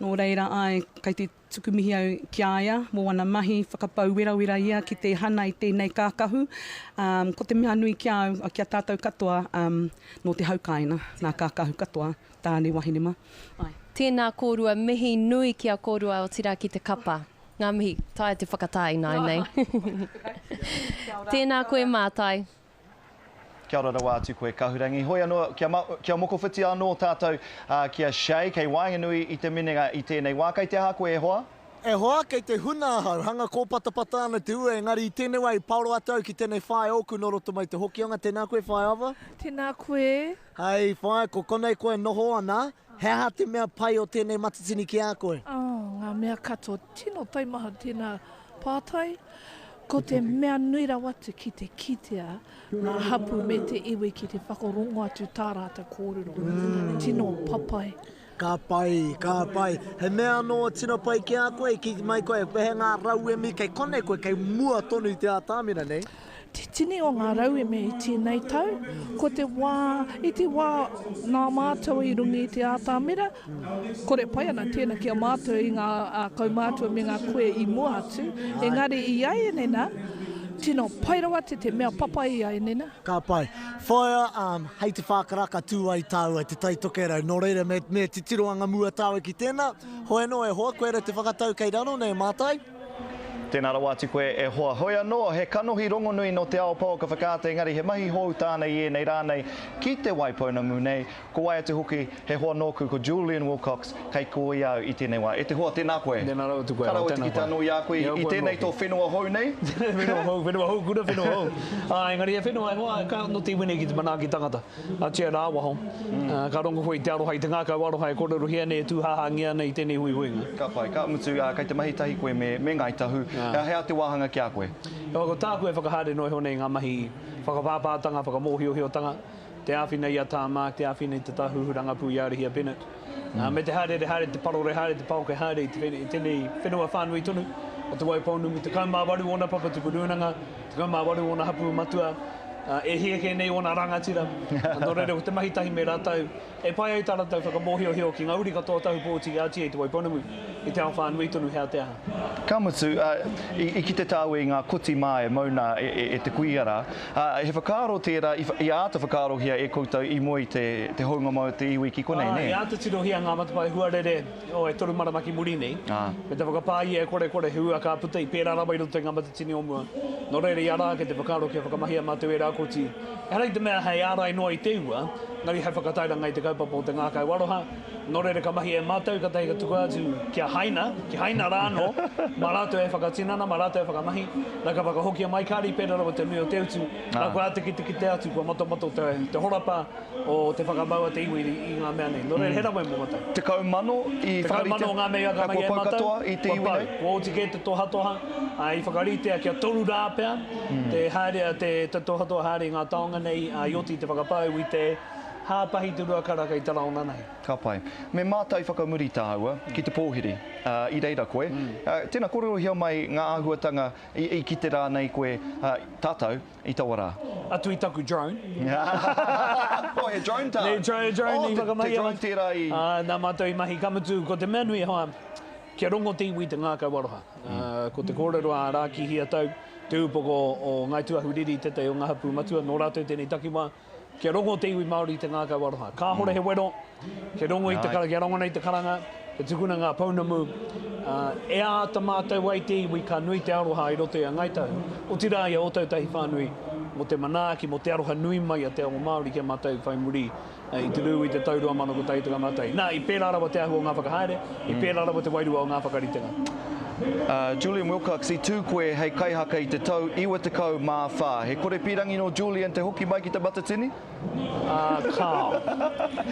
Speaker 6: No reira ai, kei te tukumihi au ki aia, mō ana mahi, whakapau wera ia ki te hana I tēnei kākahu. Ko te mea nui ki a tātou katoa, no te haukaina, nā kākahu katoa, tāne wahinema.
Speaker 2: Tēnā kōrua, mihi nui ki a kōrua o tira ki te kapa. Ngā mihi, tae te whakatāi nai nei. Tēnā koe mātai.
Speaker 1: Kia ora rawa atu koe kahurangi. Hoi anō, kia moko whiti anō tātou kia Shay, kei wainganui I te minenga I tēnei wā. Kei te aha koe e hoa?
Speaker 10: E hoa, kei te huna hau, hanga kōpatapata ana te ua, engari I tēnei wai pauro atau ki tēnei whae oku no roto mai te hokianga. Tēnā koe whae awa?
Speaker 24: Tēnā koe.
Speaker 10: Hei, whae, ko konei koe noho ana. Hea te mea pai o tēnei matatini ki a koe?
Speaker 24: Ngā mea katoa, tino taimaha tēnā pātai. Ko te mea nui rawa te ki te kitea, ngā hapu me te iwi ki te whakarongo atu tā rāta kōrero. Tino papai.
Speaker 10: Ka pai. He mea no tino pai ki a koe, ki mai koe, pehe ngā rauemi, kei konei koe, kei mua tonu I te ātāmira nei.
Speaker 24: Te tini o ngā rauemi I tēnei tau, ko te wā, I te wā ngā mātua I rungi I te ātāmira, kore pai ana tēnā ki a mātua I ngā kaumātua me ngā koe I mua atu, engari I ai nena, tino pai rawa te mea papai I ai nena.
Speaker 10: Ka pai. Whaia, hei te whākaraka tū ai tāua te taitoke rau, no reira me te tiroanga mua tāua ki tēnā, hoi no e hoa, koe te whakatau kei rano nei mātai.
Speaker 1: Tēnā rawa atu koe e hoa. Hoi anō, he kanohi rongo nui no te ao pau ka whakaata engari he mahi hou tānei e nei rānei ki te waipounangu nei. Ko wai atu hoki he hoa nōku ko Julian Wilcox kei ko I au I tēnei wai. E te hoa tēnā koe.
Speaker 25: Tēnā rawa atu koe.
Speaker 1: Karawa te ki tānu I a koe I tēnei tō whenua hou nei.
Speaker 25: Whenua hou, kura whenua hou. Engari he whenua e hoa, ka no te wine ki te manaki tangata. A tia rā waho. Ka rongo koe I te aroha I te ngākau aroha e kōrero hea nei tūhahangia nei tēnei hui huinga.
Speaker 1: Ka pai, ka mutu kei te mahi tahi koe me ngai tahu. Hea te wāhanga ki a koe?
Speaker 25: Ko tā koe whakahare noi honei ngā mahi whakapāpātanga, whakamohiohiotanga, te āwhina I a tā māk, te āwhina I te tahuhuranga pui Iarihia Bennett. Me te hare, te parore hare, te pauke hare, tēnei whenua whānui tonu, o te waipounungu, te kaumāwaru o na papatukurunanga, te kaumāwaru o na hapu matua, e hieke nei o na rangatira. Nō reira, ko te mahi tahi me rātau, e pai au tā rātau whakamohiohio ki ngā uri katoa tahu pōti āti e te waipounungu, I te ao whānui tonu hea te aha.
Speaker 1: Ka mutu, I ki te tāu I ngā koti mai mauna e te kuiara, he whakaaro tērā, I āta whakaaro hia e koutou I moi te hounga mau te iwi ki konei, nei?
Speaker 25: I āta tiro hia ngā matapai huarere o e toru maramaki muri nei. Me te whakapāi e kore he hua ka puta I pērā rawa I roto ngā matatini o mua. Nō reira I ara ke te whakaaro kia whakamahia mātou e rā koti. E harai te mea hei ārai noa I te ua, ngari hei whakatairanga I te kaupapa o te ngākau aroha. Nō reira ka mahi e mātou ka tehi ka tuku atu kia haina, ki haina rāno, mā rātou e whakatinana, mā rātou e whakamahi, nā ka whakahokia mai kāri pēra rawa te nui o te utu, nā kua ate ki te atu, kua mato te horapa o te whakamaua te iwi I ngā mea nei. Nō reira he rawa e mō matai.
Speaker 1: Te kaumano I whakarite? Te kaumano
Speaker 25: o ngā mea ka mai e mātou,
Speaker 1: I te iwi nei?
Speaker 25: Kua oti ke te tohatoha, I whakaritea kia toru rā pēr, te haere, te tohatoha haere ngā taonga nei, I oti te whakapau I te hāpahi te ruakaraka I taraona nei.
Speaker 1: Ka pai. Me mātai whakamuri tāua ki te pōhiri I reira koe. Tēnā kōrero hia mai ngā āhuatanga I ki te rā nei koe tātou I taua rā.
Speaker 25: Atu I taku drone.
Speaker 1: Oh, he drone tā?
Speaker 25: Nei drone ni whakamahi.
Speaker 1: Te drone tērā i...
Speaker 25: Nā mātou i mahi kamatu, ko te manui hoa, kia rongo te iwi te ngākau waroha. Ko te kōrero a rāki hia tau, te upoko o ngai tuahuriri te te o ngā hapu matua, nō rātou tēnei takiwa, kia rongo te iwi Māori te ngākau waroha. Ka hore he wero, kia rongo i te karanga, kia rongo nei te karanga, kia tukuna ngā paunamu. E a ta mātou ai te iwi ka nui te aroha i roto i a ngaitau. O tira ia o tau tahi whānui, mo te manaaki, mo te aroha nui mai a te ao Māori kia mātou whai muri. I te rū i te taurua mana ko taitanga mātai. Nā, i pērā rawa te ahu o ngā whakahaere, i pērā rawa te wairua o ngā whakaritenga.
Speaker 1: Julian Wilcox, i tū koe hei kaihaka i te tau, iwa te kau mā whā. He kore pirangi no Julian te hoki mai ki te matatini?
Speaker 25: Kao.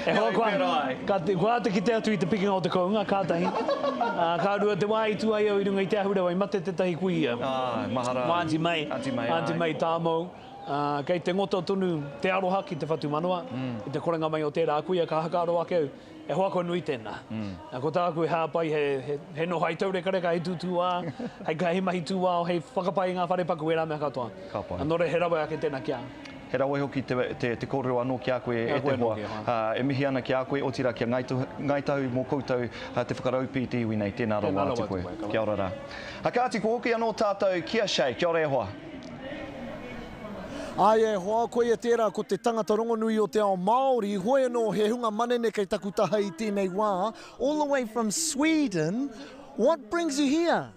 Speaker 25: E hoa kua te ki te atu i te pikinga o te kounga, kātahi. Ka rua te wā i tu ai au i runga i te ahura wai mate te tahi kuia.
Speaker 1: Mahara.
Speaker 25: Anti mai tāmou. Kei te ngoto tunu te aroha ki te whatu manoa, i te korenga mai o tērā kuia ka haka aroha keu, e hoa koe nui tēnā. Ko tāku e hāpai he no hai taurekareka hei tūtūā, hei ka he mahi tūā o hei whakapai ngā wharepaku e rā mea katoa. Nore he rawa ake tēnā kia.
Speaker 1: He rawa hoki te kōrero anō ki a koe e te hoa. E mihi ana ki a koe, o tira kia ngaitahu mō koutou te whakaraupi te iwi nei, tēnā rawa ati koe. Kia ora rā. Haka ko hoki anō tātou kia shei, kia ora e hoa.
Speaker 10: Ai e hoa koe e tērā ko te tangata rongonui o te ao Māori, hoi anō he hunga manene kei takutaha i tēnei wā, all the way from Sweden. What brings you here?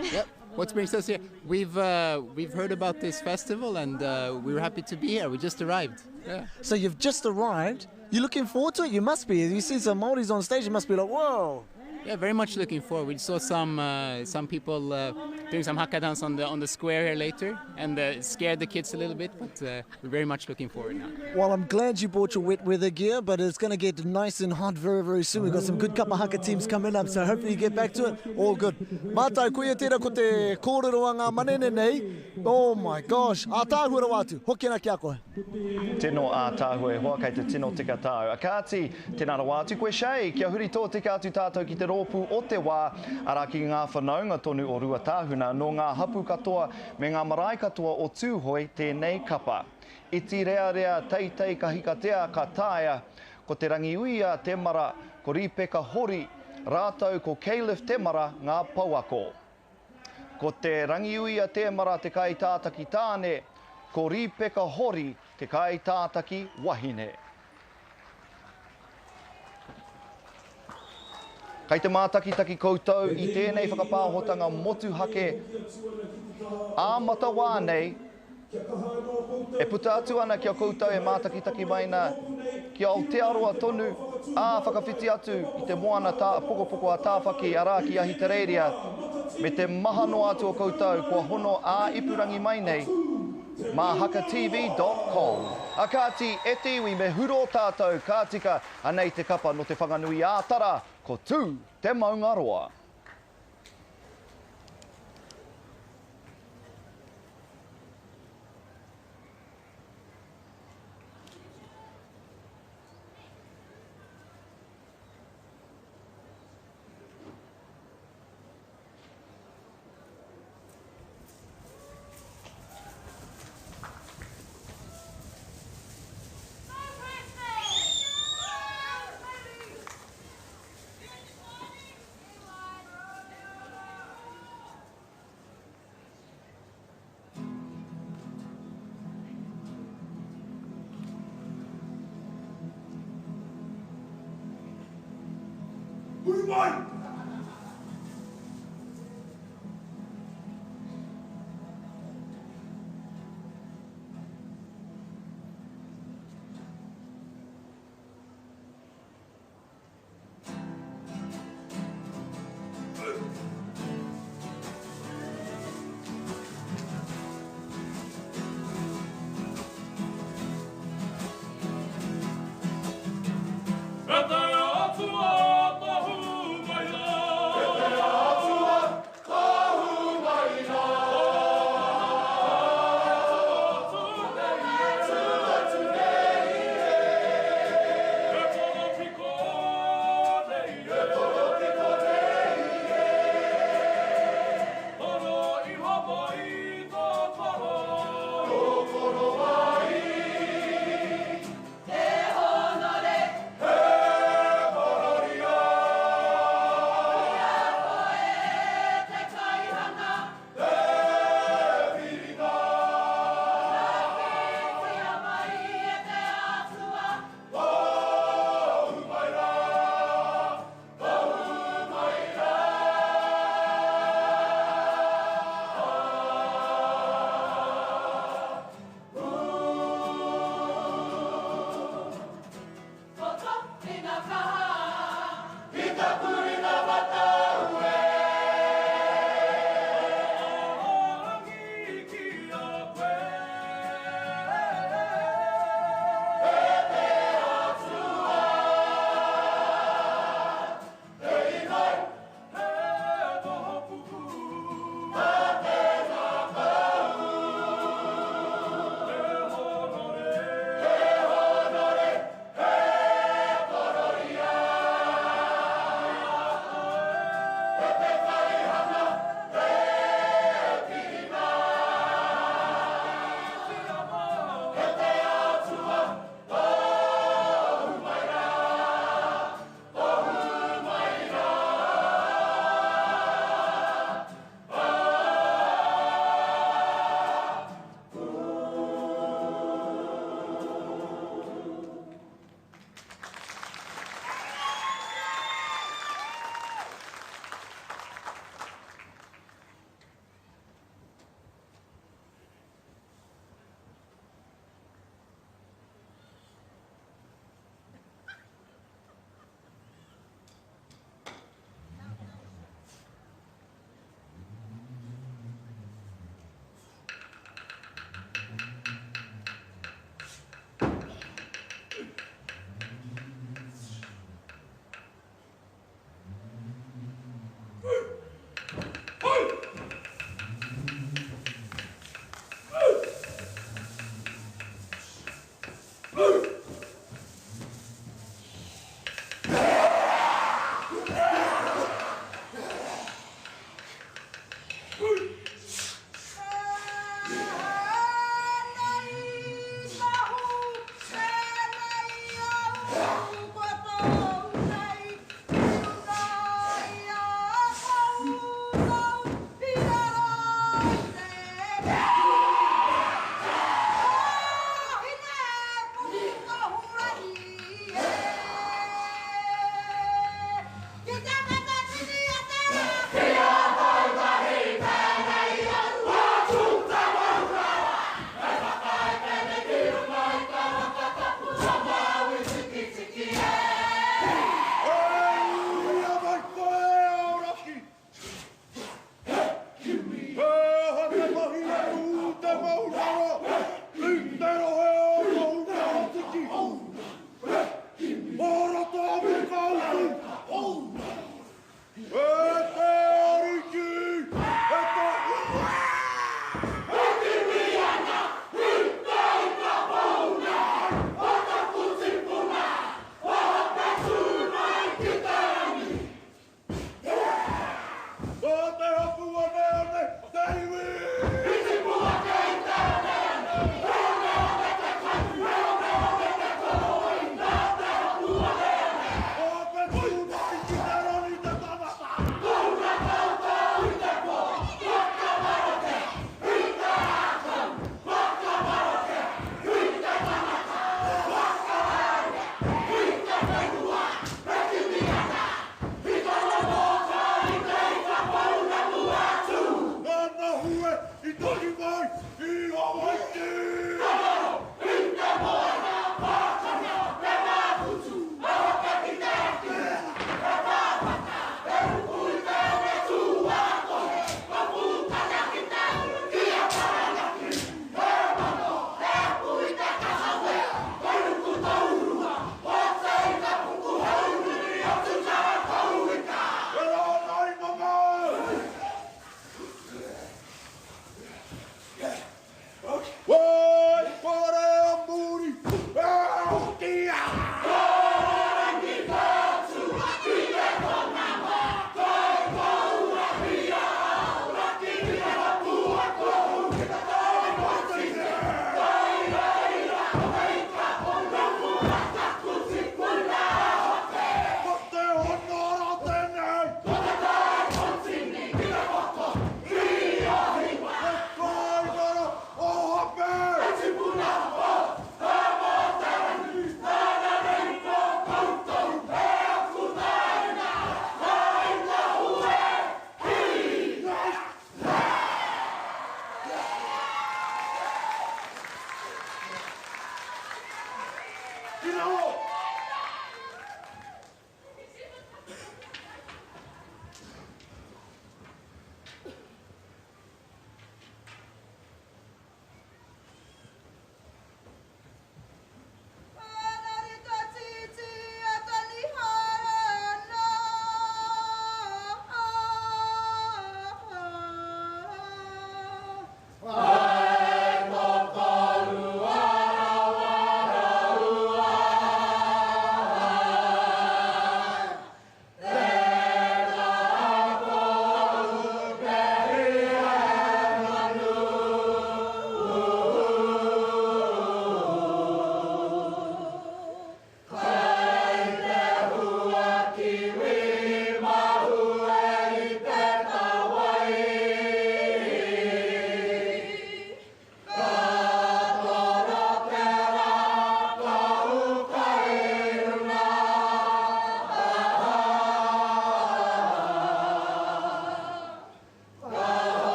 Speaker 3: Yep. What brings us here? We've heard about this festival and we were happy to be here. We just arrived. Yeah.
Speaker 10: So you've just arrived. You're looking forward to it? You must be. You see some Māoris on stage, you must be like, whoa.
Speaker 3: Yeah, very much looking forward. We saw some people doing some haka dance on the square here later, and scared the kids a little bit. But we're very much looking forward now.
Speaker 10: Well, I'm glad you bought your wet weather gear, but it's going to get nice and hot very, very soon. We've got some good kapa haka teams coming up, so hopefully you get back to it. All good. Mātai, koe tērā ko te kōrero a ngā manene nei. Oh my gosh. A tāhua watu. Hoki ana ki a koe.
Speaker 1: Tēnō a tāhua e hoa kei te tino tika tāu. A kāti, tēnā rawa atu koe shei. Kia huri tō tika atu tātou ki te rōpū o te wā, ara ki ngā whanaunga tonu o Ruatahuna, no ngā hapu katoa me ngā marae katoa o tūhoi tēnei kapa. Iti rea rea teitei ka hikatea ka tāia, ko te rangi uia te mara, ko ripeka hori, rātau ko Caliph te mara ngā pauako. Ko te rangi uia te mara te kai tātaki tāne, ko ripeka hori te kai tātaki wahine. Kei te mātaki-taki koutou i tēnei whakapāhotanga motu hake āmata wānei, e puta atu ana kia koutou e mātaki-taki maina ki Aotearoa tonu, whakawhiti atu i te moana pokopoko a tāwhaki a rā ki ahi te reiria, me te mahano atu o koutou, kua hono a ipurangi mai nei, mā hakatv.com. A kāti e te iwi me huro tātou kātika anei te kapa no te whanganui ātara, ko tū Te Maungaroa.
Speaker 7: Ata atu a tahu mai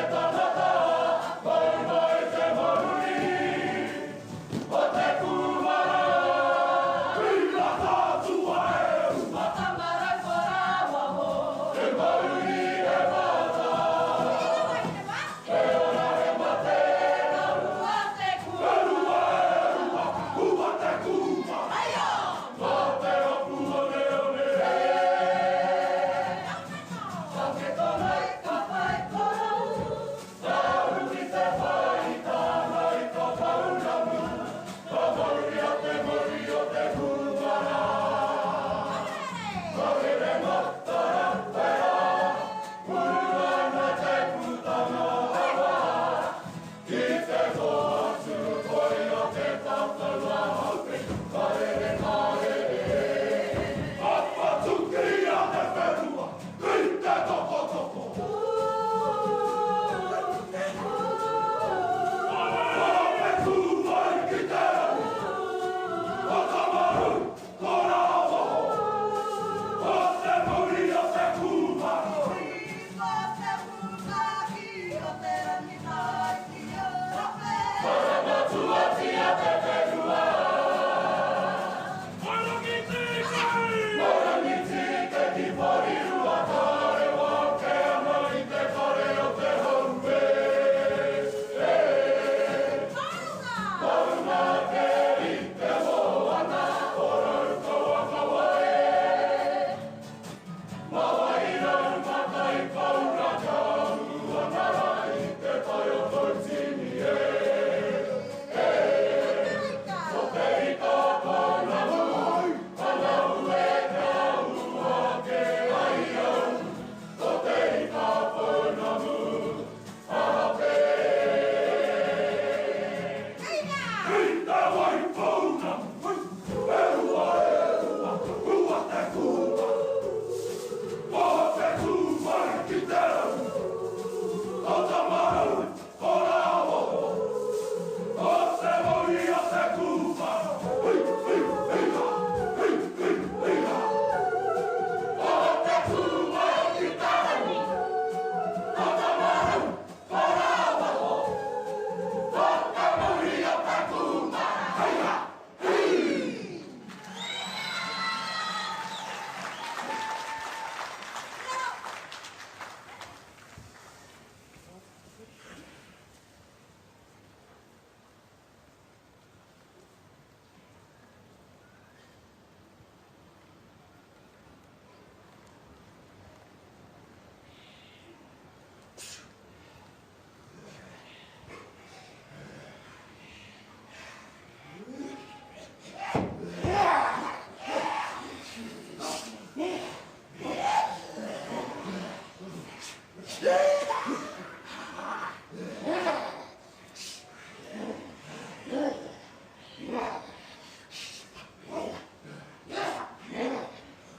Speaker 7: Te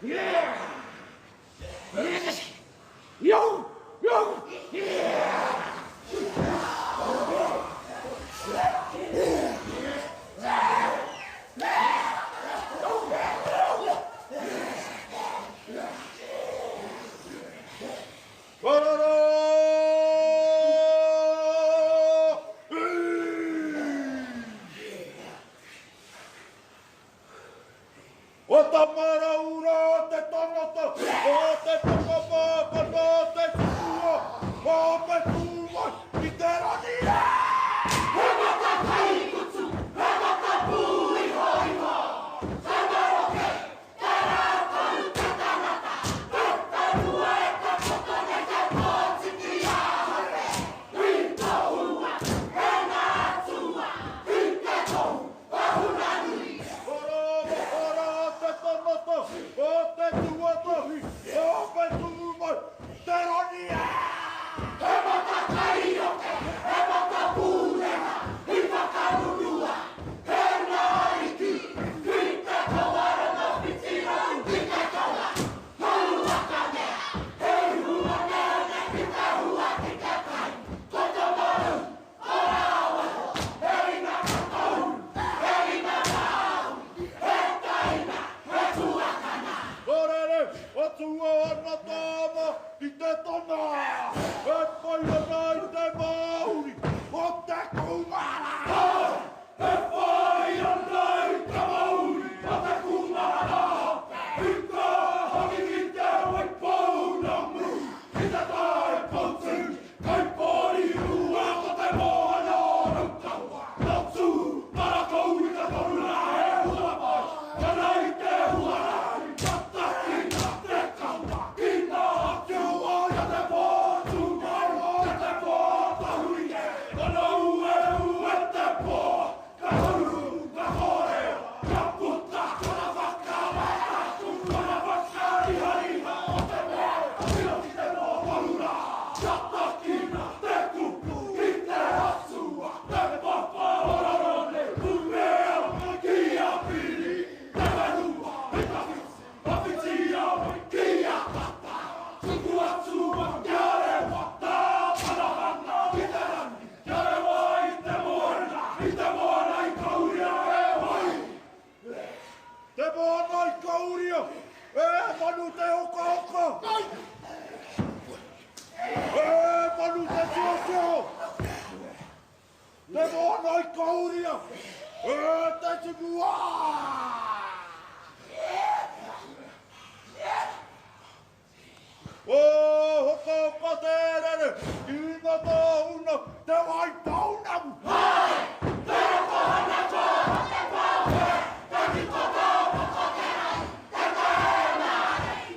Speaker 7: Yeah! Yo! Yo! Yeah! O ta maraura te tangata, o te whakapapa, o te tua, o te tua, i te ranira! He mata kai kutu, he mata pui hoi ho, he maroke, te rātau te tanata, te tarua e te potone te pōtiki āhare, i ta ua, he nā tua, i te tohu, ahuna nui. O te tuata, o te tuma, te ronia! He mata kai oke, he mata pūreha, i whakarurua, he nā iki, ki te kawara no pitirau, ki te kawa, hau waka mea, he hua mea ne ki te hua ki te kai, ko te maru, ko rāwa, he ina katoru, he ina rāu, he taina, he tuakana. Orere, o tua ana tāma i te tona, e whaia nei te maori, o te kumara. E whaia nei te maori, o te kumara. I ka hoki ki te wai pōna mu, i te tae pōtu, kai pōri rua ko te moana o rautaua. Nau tū, parakou i te koruna e hua mai, ka nei te hua rai, ka takina te kaua. Ki nā atu o ia te pōtu mai, ia te pōtahui e, ka nau e ue te pō, ka huru, ka horeo, ka puta, kona whakamata, kona whakariha o te mea, ka pira ki te mō parura, ka takina te kupu, ki te asua, te papa orarone, kumea, ki a piri, te whenua, i tawhiti, pawitia, ki a papa, tuku atua, kia rewa, tā panahana, ki te rani, kia rewa i te moana i kauria e wai. Te moana i kauria, e manu te oka. E manu te tuakeo. Te moana i kauria, e te tumua. O hoka ka te rere, i ngā tāuna, te wai paunamu. Hai! Te roko hana tō, te pāwe, te kiko tō, ko te rai, te kaena,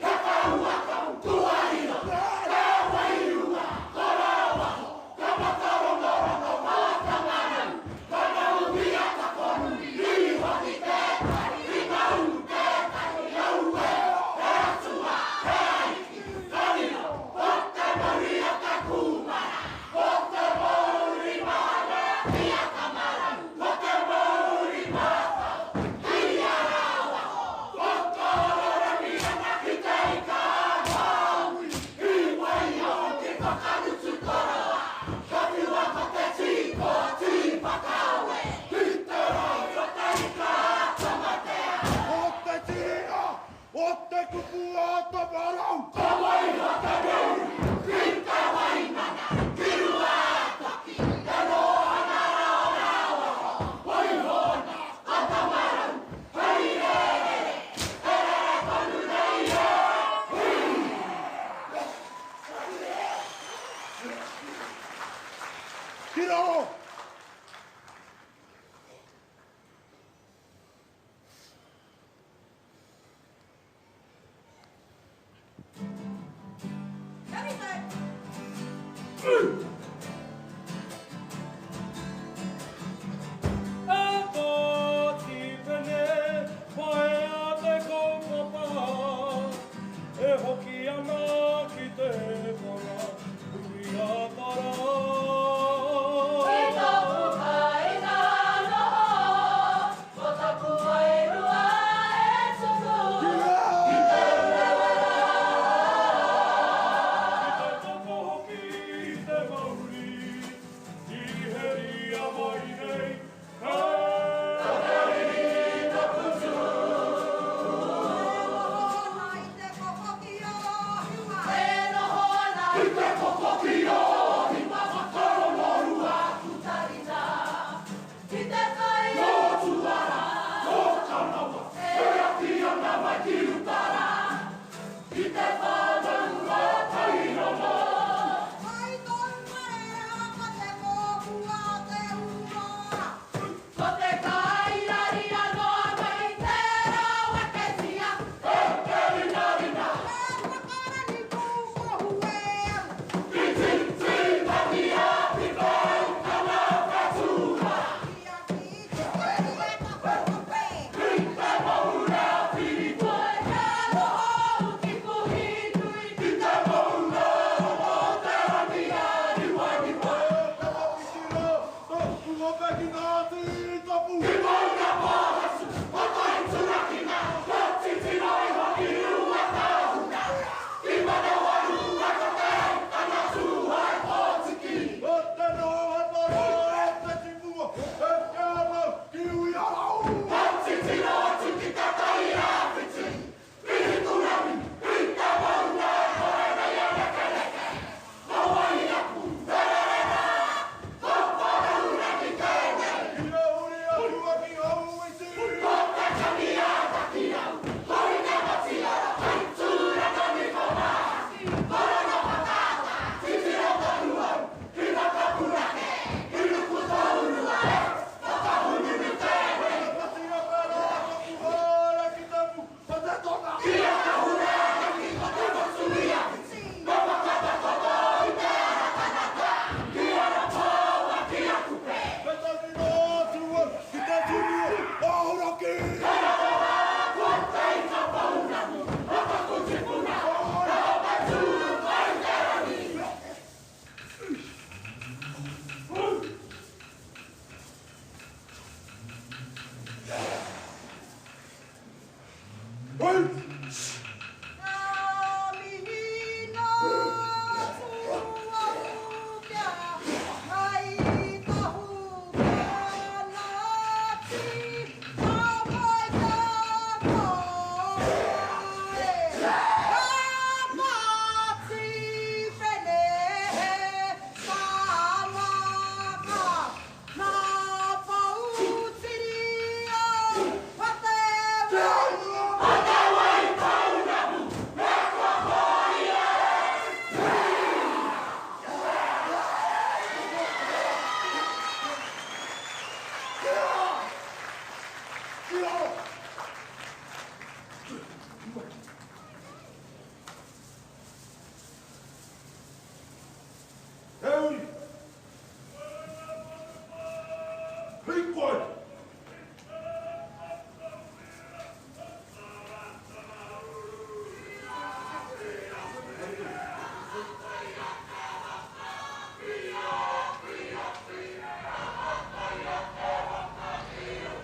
Speaker 7: te kauakau, tuariro, te wairua, ko rāwaho, ka makarongorongo, ko ta marau, ka nau mia ka korui, i hoki te kai, i nau te kai, iau e, te atua, te aiki, kanino, o te maria te kumara, o te mauri mahana, ia ka marau, o te mauri mahau, ia rāwaho, o ka rorani ana ki te ika maui, i waio ki whakarutu koroa, ka tua ko te tiko, ti pakawe, ki te rau, o te ika tamatea, o te tia, o te kupua ta marau, ka waiha te meuri, ki te waimana, ki rua toki, te rohana rao rāwaho, waihona, ka ta marau, hei rere, rere konu nei e, Ki raro!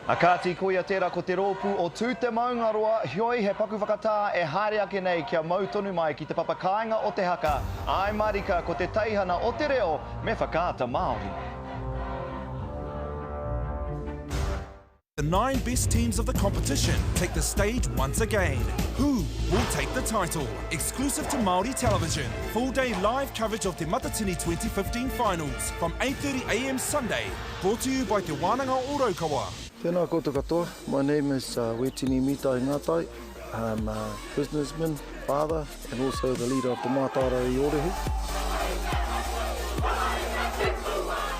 Speaker 1: A kāti koia tērā ko te rōpū o Te Maungaroa, hioi he paku whakatā e haere ake nei kia mautonu mai ki te papakainga o te haka, ai marika ko te teihana o te reo me whakaata Māori.
Speaker 8: The 9 best teams of the competition take the stage once again. Who will take the title? Exclusive to Māori television. Full day live coverage of Te Matatini 2015 finals from 8:30 a.m. Sunday. Brought to you by Te Wānanga o Raukawa.
Speaker 11: Tēnā koutou katoa. My name is Wetini Mitai Ngātai. I'm a businessman, father, and also the leader of the Mātāra i Orehu.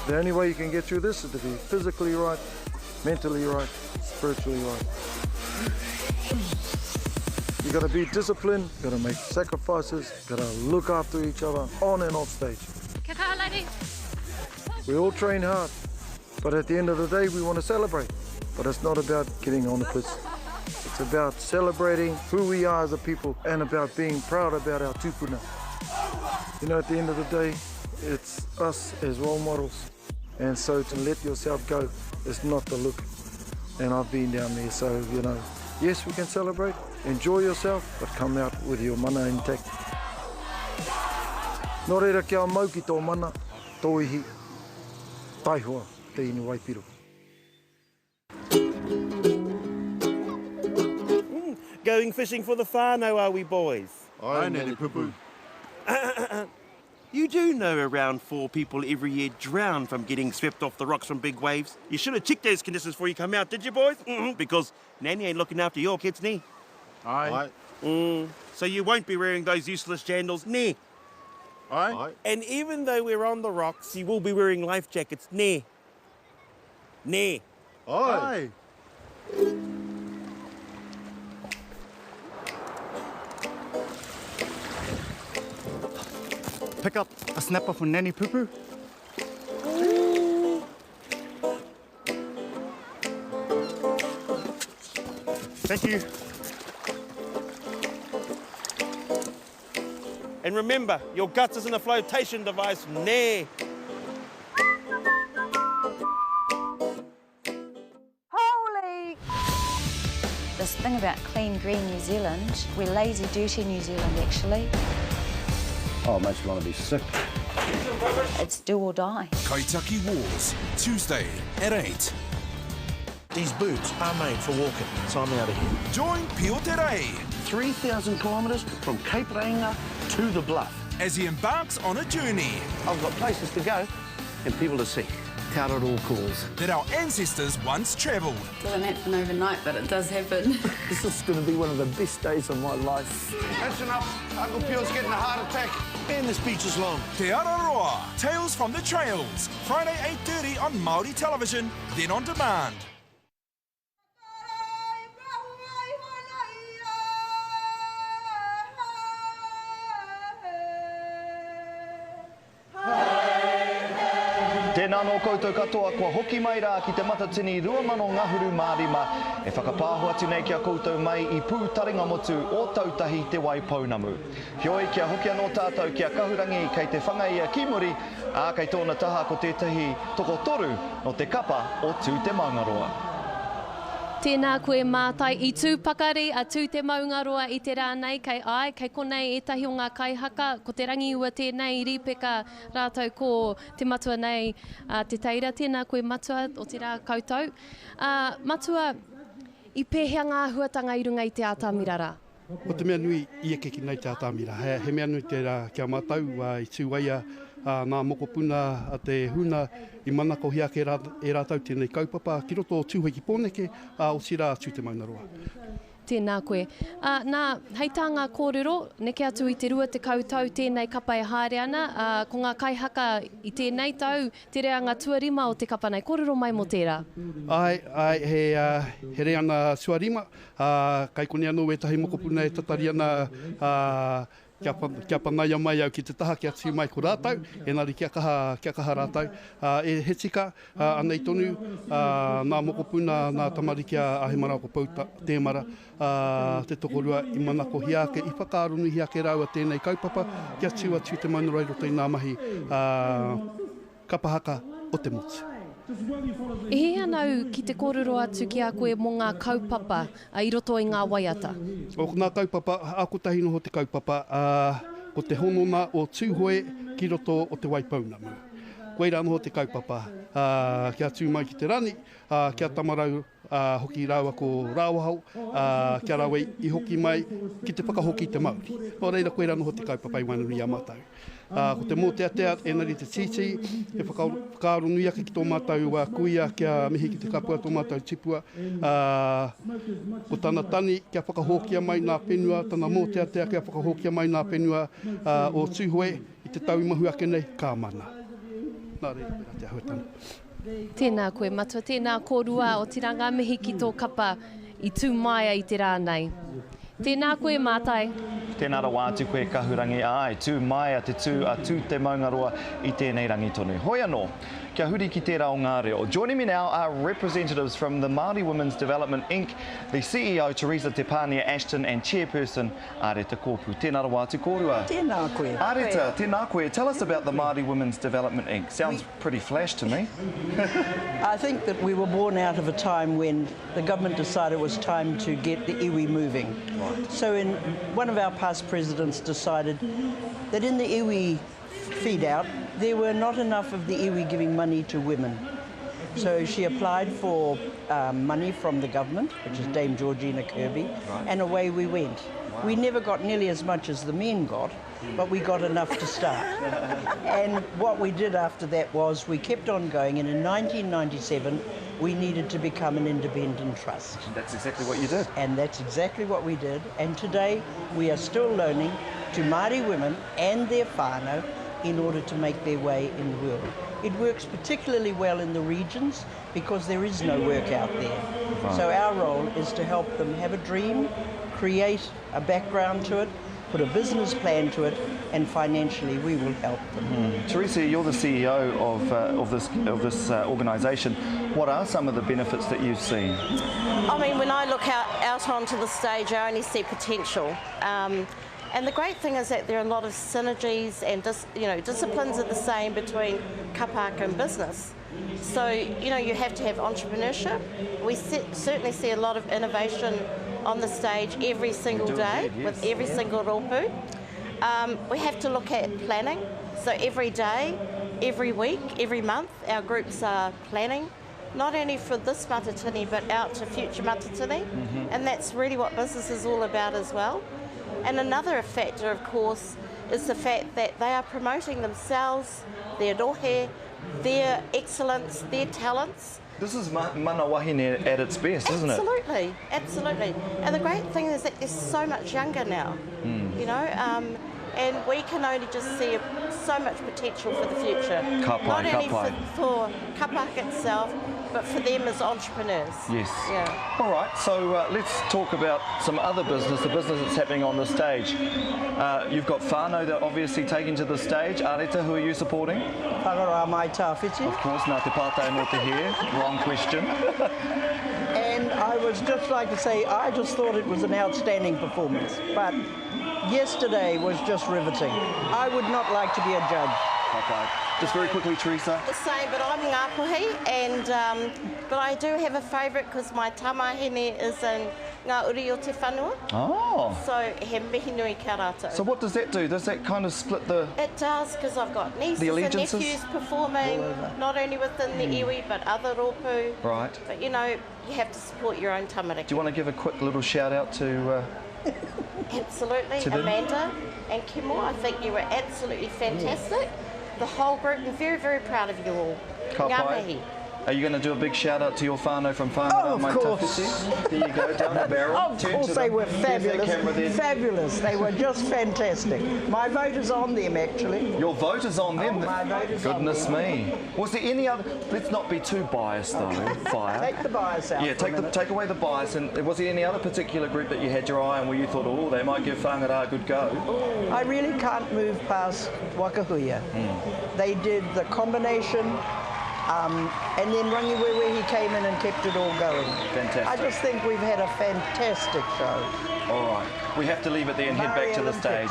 Speaker 11: The only way you can get through this is to be physically right, mentally right, spiritually right. You got to be disciplined, you got to make sacrifices, you got to look after each other on and off stage.
Speaker 20: Kia kaha, lady.
Speaker 11: We all train hard, but at the end of the day we want to celebrate. But it's not about getting on the pitch. It's about celebrating who we are as a people and about being proud about our tupuna. You know, at the end of the day, it's us as role models. And so to let yourself go is not the look. And I've been down there, so, you know, yes, we can celebrate, enjoy yourself, but come out with your mana intact. Nō reira kia mau ki tō mana, tō ihi, taihua, te inu waipiro.
Speaker 12: Going fishing for the whānau, are we, boys?
Speaker 23: Aye, Nene Pupu.
Speaker 12: You do know around 4 people every year drown from getting swept off the rocks from big waves. You should have checked those conditions before you come out, did you, boys? Because Nanny ain't looking after your kids, nee.
Speaker 23: Aye.
Speaker 12: So you won't be wearing those useless jandals, nee.
Speaker 23: Aye.
Speaker 12: And even though we're on the rocks, you will be wearing life jackets, nee. Nee.
Speaker 23: Aye. Pick up a snapper for Nanny Poo-Poo. Thank you.
Speaker 12: And remember, your guts isn't a flotation device, nee.
Speaker 13: Holy! This thing about clean, green New Zealand, we're lazy, dirty New Zealand, actually.
Speaker 14: Oh, it makes me want to be sick.
Speaker 13: It's do or die.
Speaker 8: Kaitaki Wars, Tuesday at 8.
Speaker 5: These boots are made for walking, so I'm out of here.
Speaker 8: Join Pio Te Rei
Speaker 14: 3,000 kilometres from Cape Reinga to the Bluff.
Speaker 8: as he embarks on a journey.
Speaker 14: I've got places to go and people to see. How it all calls.
Speaker 8: That our ancestors once travelled.
Speaker 20: Doesn't happen overnight, but it does happen.
Speaker 14: This is going to be one of the best days of my life.
Speaker 5: That's enough. Uncle Pio's getting a heart attack. And the speech is long.
Speaker 8: Te Araroa, Tales from the Trails. Friday 8:30 on Maori television, then on demand.
Speaker 1: Tēnā no koutou katoa kua hoki mai rā ki te matatini 2 mano ngahuru mārima e whakapāho atu nei kia koutou mai I pū taringa motu o tautahi te wai pounamu. Hioi kia hoki anō tātou kia kahurangi kei te whangaia ki muri a kei tōna taha ko tētahi toko toru no te kapa o tū Te Maungaroa.
Speaker 2: Tēnā koe mātai I tū pakari a tū Te Maungaroa I te rānei kei ai, kei konei etahi o ngā kaihaka, ko te rangi ua tēnei rīpeka rātou ko te matua nei te teira. Tēnā koe matua o te rā koutou. Matua, I pēhea ngā huatanga I runga I te ātāmirara?
Speaker 16: O te mea nui I eke ki nei te ātāmira. He mea nui te rā kia mātau I tūwaia nā mokopuna a te huna I manako hiake e rātau tēnei kaupapa ki roto o tūheki pōneke o sira tū Te Maungaroa.
Speaker 2: Tēnā koe. Nā heitanga kōrero, neke atu I te rua te kautau tēnei kapa e haere ana, ko ngā kaihaka I tēnei tau, te rea ngā tuarima o te kapa nei. Kōrero mai mo tērā?
Speaker 16: Ai, he rea ana tuarima, kai kone anō etahi mokopuna e tatari ana kia panaia mai au ki te taha kia tū mai ko rātau, engari kia kaha rātau. E he tika, anei tonu, nā mokopuna, nā tamari kia ahemara ko pauta tēmara, te tokorua I manako hiake, I whakaarunu hiake raua tēnei kaupapa, kia tū atu Te Maungaroa roto I ngā mahi kapahaka o te motu.
Speaker 2: E he anau ki te kōrero atu ki a koe mō ngā kaupapa I roto I ngā waiata?
Speaker 16: O ngā kaupapa, ako tahi noho te kaupapa, ko te honona o tūhoe ki roto o te waipaunamu. Koe rā noho te kaupapa, kia tū mai ki te rani, kia tamarau hoki rāua ko rāwahau, kia rāua I hoki mai ki te whakahoki te Māori. O reira koe rā noho te kaupapa I wanuri a mātau. Ko te mōteatea, enari te titi, e whakaaro nui ake ki tō mātau kuia, kia mihi ki te kapua tō mātau tipua. Ko tāna tani, kia whakahokia mai nā whenua, tāna mōteatea, kia whakahokia mai nā whenua o tūhoe I te tau mahu ake nei, kā mana. Nā rei, pera te ahuatana.
Speaker 2: Tēnā koe matua, tēnā kōrua o tira ngā mihi ki tō kapa I tū maia I te rānei. Tēnā koe mātai.
Speaker 1: Tēnā rawa atu koe kahurangi ai, tū mai a te tū a tū Te Maungaroa I tēnei rangi tonu. Hoi anō, kia huri ki tērā o ngā reo. Joining me now are representatives from the Māori Women's Development Inc., the CEO Teresa Te Pānia Ashton and Chairperson Areta Kōpū. Tēnā rawa atu kōrua.
Speaker 17: Tēnā koe.
Speaker 1: Areta, tēnā koe. Tell us about the Māori Women's Development Inc. Sounds pretty flash to me.
Speaker 17: I think that we were born out of a time when the government decided it was time to get the iwi moving. Right. So one of our past presidents decided that in the iwi feed out, there were not enough of the iwi giving money to women. So she applied for money from the government, which is Dame Georgina Kirby, and away we went.
Speaker 1: Wow.
Speaker 17: We never got nearly as much as the men got, but we got enough to start. And what we did after that was we kept on going, and in 1997 we needed to become an independent trust.
Speaker 1: And that's exactly what you did.
Speaker 17: And that's exactly what we did. And today we are still loaning to Māori women and their whānau in order to make their way in the world. It works particularly well in the regions because there is no work out there.
Speaker 1: Right.
Speaker 17: So our role is to help them have a dream, create a background to it, put a business plan to it, and financially we will help them.
Speaker 1: Teresa, you're the CEO of this organisation. What are some of the benefits that you've seen?
Speaker 15: I mean, when I look out onto the stage, I only see potential. And the great thing is that there are a lot of synergies and disciplines are the same between kapaka and business. So, you have to have entrepreneurship. We certainly see a lot of innovation on the stage every single day with every single rōpū. We have to look at planning. So every day, every week, every month, our groups are planning, not only for this matatini, but out to future matatini. And that's really what business is all about as well. And another factor, of course, is the fact that they are promoting themselves, their rohe, their excellence, their talents.
Speaker 1: This is mana wahine at its best, isn't it?
Speaker 15: Absolutely, absolutely. And the great thing is that they're so much younger now, and we can only just see so much potential for the future. Not only for kapaka itself, but for them as entrepreneurs.
Speaker 1: Yes.
Speaker 15: Yeah.
Speaker 1: All right, so let's talk about some other business, the business that's happening on the stage. You've got whānau that obviously taking to the stage. Areta, who are you supporting?
Speaker 17: Whangaroa mai tāwhiti.
Speaker 1: Of course, nā te pātai no te here. Wrong question.
Speaker 17: And I was just like to say, I just thought it was an outstanding performance. But yesterday was just riveting. I would not like to be a judge.
Speaker 1: Okay. Just very quickly, Teresa.
Speaker 15: The same, but I'm Ngāpuhi, and but I do have a favourite because my tamahine is in Ngā Uri o Te Whanua.
Speaker 1: Oh.
Speaker 15: So he mihi nui kia rātou.
Speaker 1: So what does that do? Does that kind of split the...
Speaker 15: It does, because I've got nieces and nephews performing, not only within the iwi, but other rōpū.
Speaker 1: Right.
Speaker 15: But you have to support your own tamariki.
Speaker 1: Do you want to give a quick little shout out to...
Speaker 15: Absolutely. Amanda and Kimo, I think you were absolutely fantastic. The whole group, I'm very, very proud of you all. Ngā mihi.
Speaker 1: Are you going to do a big shout out to your whānau from Whangaroa?
Speaker 17: Oh, of course.
Speaker 1: There you go, down the barrel.
Speaker 17: Of course, they were fabulous. Fabulous. They were just fantastic. My vote is on them, actually.
Speaker 1: Your vote is on them?
Speaker 17: My vote is on them.
Speaker 1: Goodness me. Was there any other... Let's not be too biased, though. Fire.
Speaker 17: Take the bias out.
Speaker 1: Yeah, take away the bias. And was there any other particular group that you had your eye on where you thought, oh, they might give Whangaroa a good go?
Speaker 17: I really can't move past Wakahuia. They did the combination. And then Rangiwewe, he came in and kept it all going.
Speaker 1: Fantastic.
Speaker 17: I just think we've had a fantastic show.
Speaker 1: All right. We have to leave it there and head back to the stage.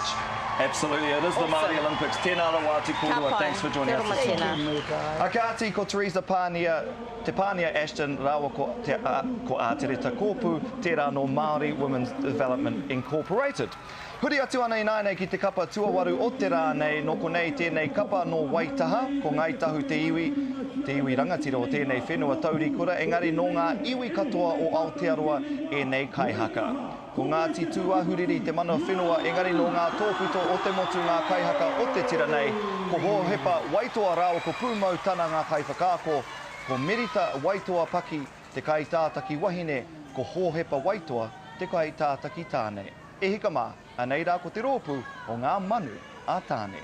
Speaker 1: Absolutely. It is the Māori Olympics. Tēnā rawati kōrua. Thanks for joining us this morning. Akati ko Teresa Te Pānia Ashton Rawa ko Ātereta Kōpū, tērā no Māori Women's Development Incorporated. Huri atu ana I nānei ki te kapa tuawaru o te rānei, no konei tēnei kapa no Waitaha, ko ngai tahu te iwi rangatira o tēnei whenua taurikura, engari no ngā iwi katoa o Aotearoa e nei kaihaka. Ko Ngāti Tuahuriri te mana whenua, engari no ngā tōputo o te motu ngā kaihaka o te tira nei, ko hohepa waitoa rāo ko pūmau tana ngā kaiwhakāko, ko merita waitoa paki te kaitātaki wahine, ko hohepa waitoa te kaitātaki tāne. E hika mā, anei rā ko te rōpū o ngā manu a tāne.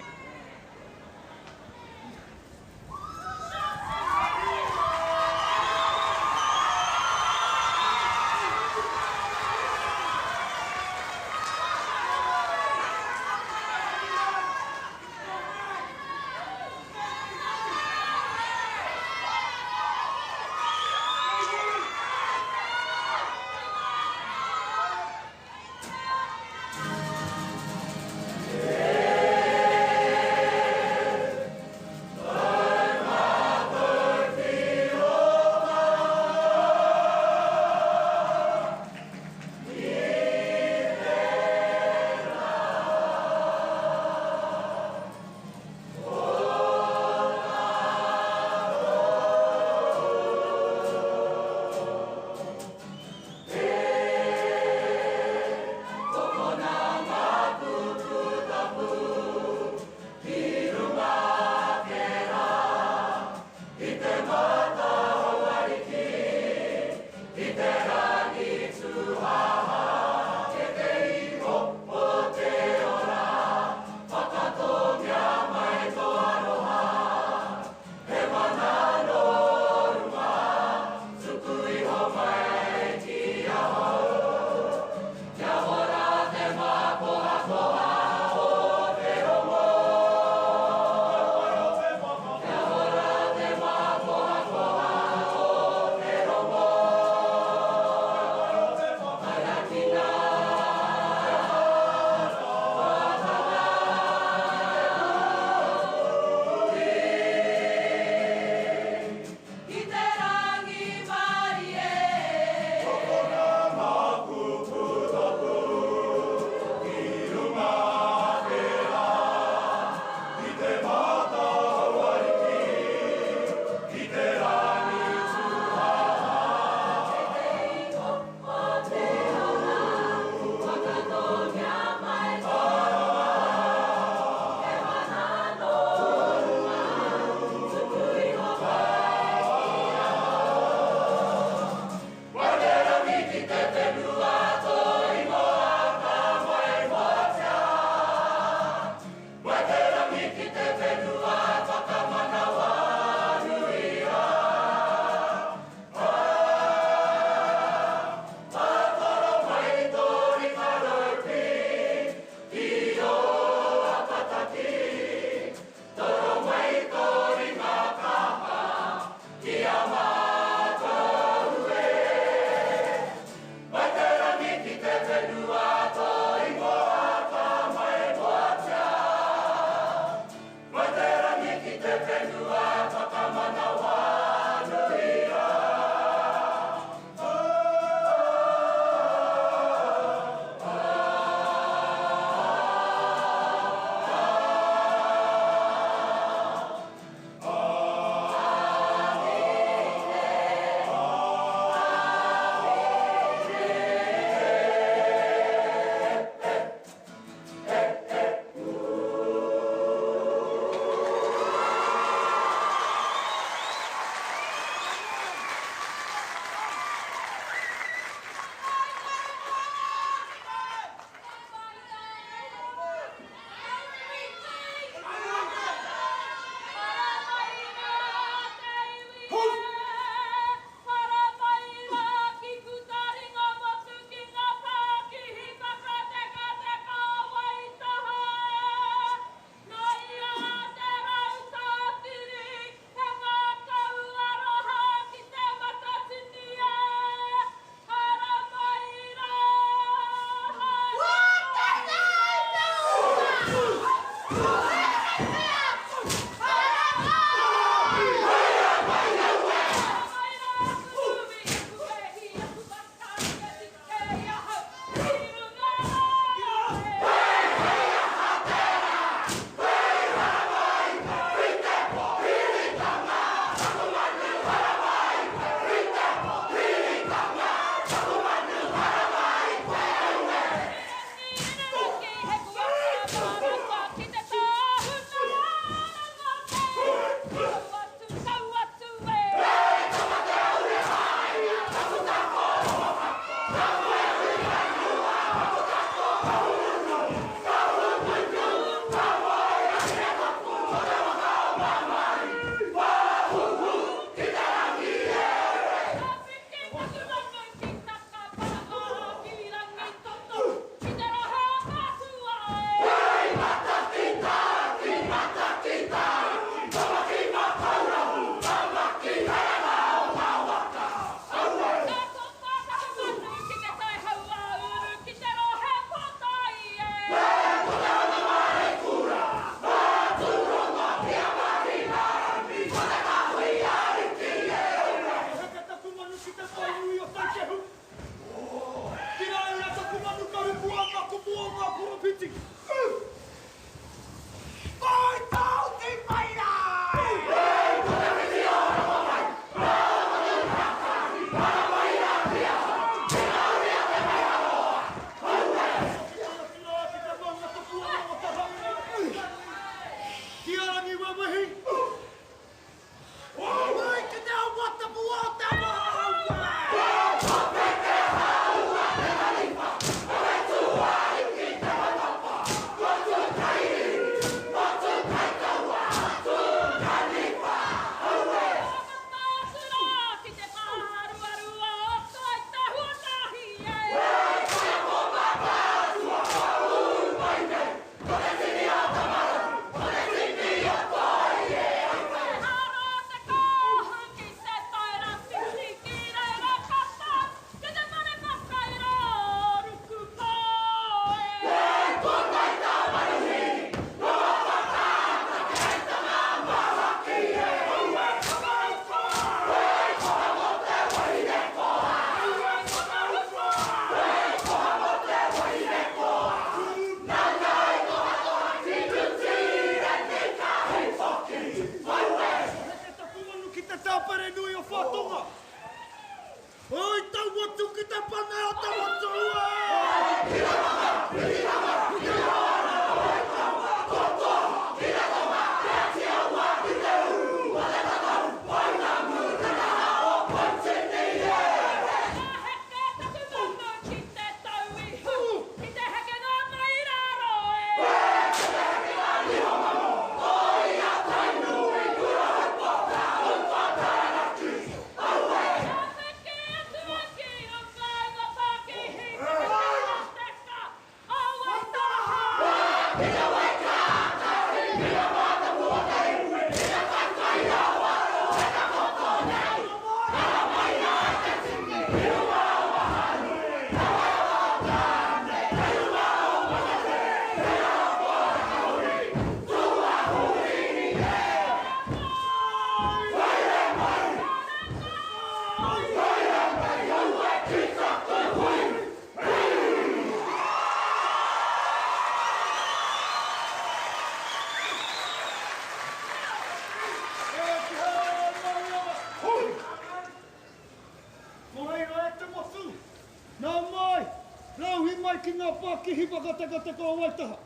Speaker 7: papa ki hipaka teko o Waitaha.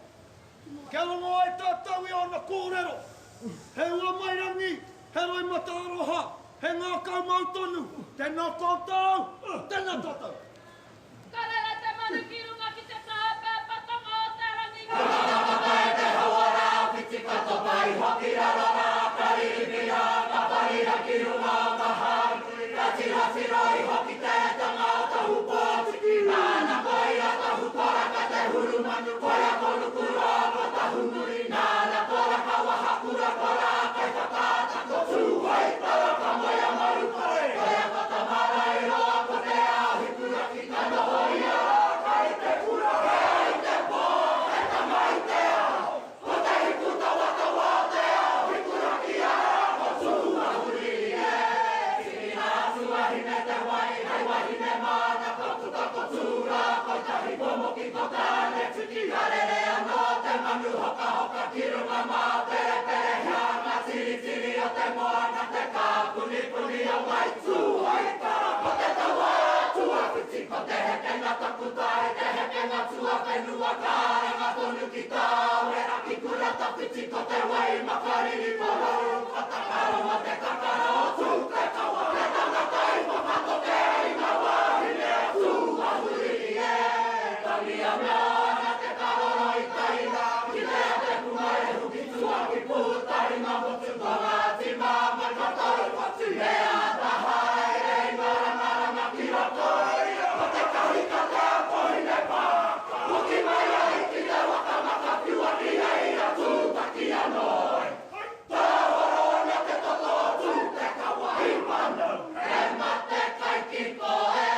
Speaker 7: Kia rongo ai tātau i ona kōrero. He ua mairangi, he roi mataroha, he ngā kaumau tonu. Tēnā tātou, tēnā tātou.
Speaker 9: Karere te manu ki runga ki te tāpe patonga o te rangi.
Speaker 18: Karere e te hawara, whiti kato pai, hoki rarara, karibia, kaparira ki runga o tahai. Rati rati roi, hoki te tanga o tahu pōtiki. Nāna koi a tahu poraka te huru manu, koi a konu kura o tahu nui. Nāna poraka wa hakura kora, kai whakata ko tūhoi, taraka moi a maru kore. Koi a katamara e roa ko te ao, hikura ki tano hoi a rā, kai te kura, kai te pō, he tamai te ao. Ko te hikuta wata wā te ao, hikura ki a rā, ko tūha huri e. Siki nā tua hine te wai, hei wahine mana, ko tuka ko tūra, ko tahi pomo ki ko tane. Tiki harere anō te manu hoka hoka ki runga mā, pere pere hea ngā tiri tiri o te moana, te kā puni puni o wai tūhoi tara. Ko te taua tua whiti, ko te hekenga takutai, te hekenga tua whenua kāranga tonu ki tāu, e raki kurata whiti, ko te wai makariri kororo, ko ta karoma te kakara o tū te kawa. Te tangata i whakato te i ngā wāhine a tūha huri e. Tangi a mea ana te karoro i taira, ki te a te punga e huki tua ki pūtari ngā motu konga ti māma katau watu. E a tahai e ngara ki rako, ko te kahika te a pohine pā. Hoki mai ai ki te wakamaka piua ki hei a tūtaki anoi. Tā horo na te toto o tū te kawa i whanau, e mate kai ki koe.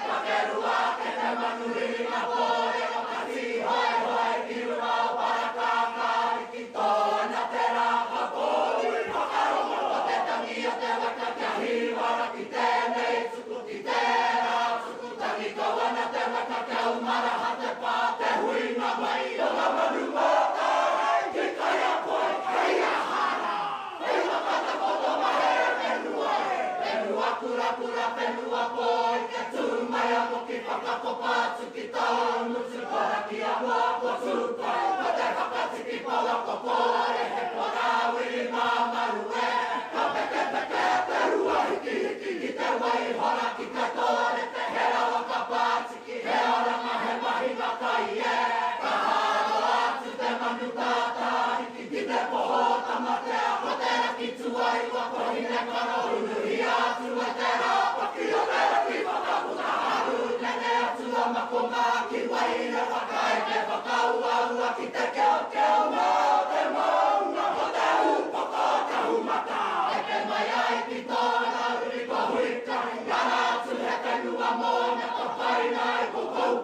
Speaker 18: Pakerua ke te manuri ngā pōre o kasi hoi hoi ki runga o parakaka ki tōna te rāka pōri. Whakarongo o te tangi o te waka kia hiwara ki tēnei tuku ki tērā tuku tangi kawana te waka kia umaraha te pā te huinga mai o ngā manu mōta hei ki kai a koe hei a hara. Hei wakata koto mahere whenua he, whenua kura kura whenua pōi ke tūmai a moki whakapopa tuki tau mutu kora ki a mua ko tūpai. Ko te whakatiki paua ko pōre he pora wiri mā maru e. Ka peke peke te rua hiki hiki ki te wai hora ki te tōre te hera waka pātiki. He oranga he mahinga kai e. Ka haro atu te manu tātā hiki ki te poho tamatea. Ko te raki tuai wako hine karo unuhi atu e te rāpaki o te raki whakaputa haru. Nene atu a makonga ki waire wakai te whakauaua ki te keo keo mā te maunga. Ko te upoko te humata, eke mai ai ki tōna uri ko huika. Ngara atu he kenua mōna ko whaina i ko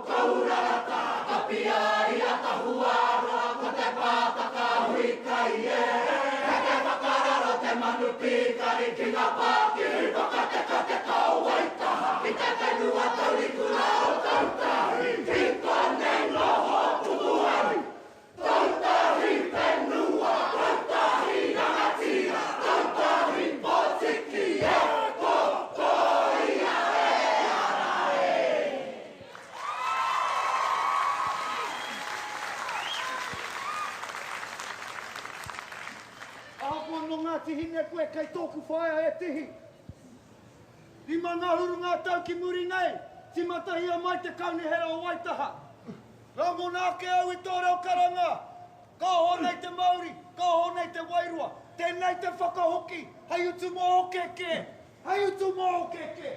Speaker 18: kou rarata. Ka pia i a tahuaroa ko te pātaka huika i e. Heke whakararo te manu pikari ki ngā pākiri whakateka te kau Waitaha. Ki te whenua taurikura o tautahi, ki konei noho pupuari. Tautahi whenua, tautahi rangatira, tautahi potiki e kokoia e ara e.
Speaker 7: Apo no ngā tihine koe kai tōku whaia e tihi. I mana huru ngā tau ki muri nei, ti matahia mai te kauni hera o Waitaha. Rango nā ke au i tō reo karanga, ka honei te Maori, ka honei te Wairua, tēnei te whakahoki, hei utu mō keke, hei utu mō keke.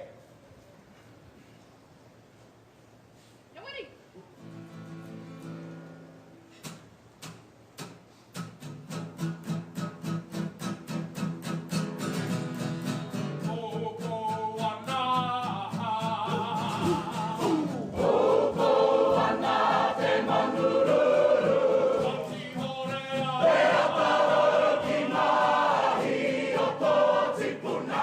Speaker 18: Tipuna.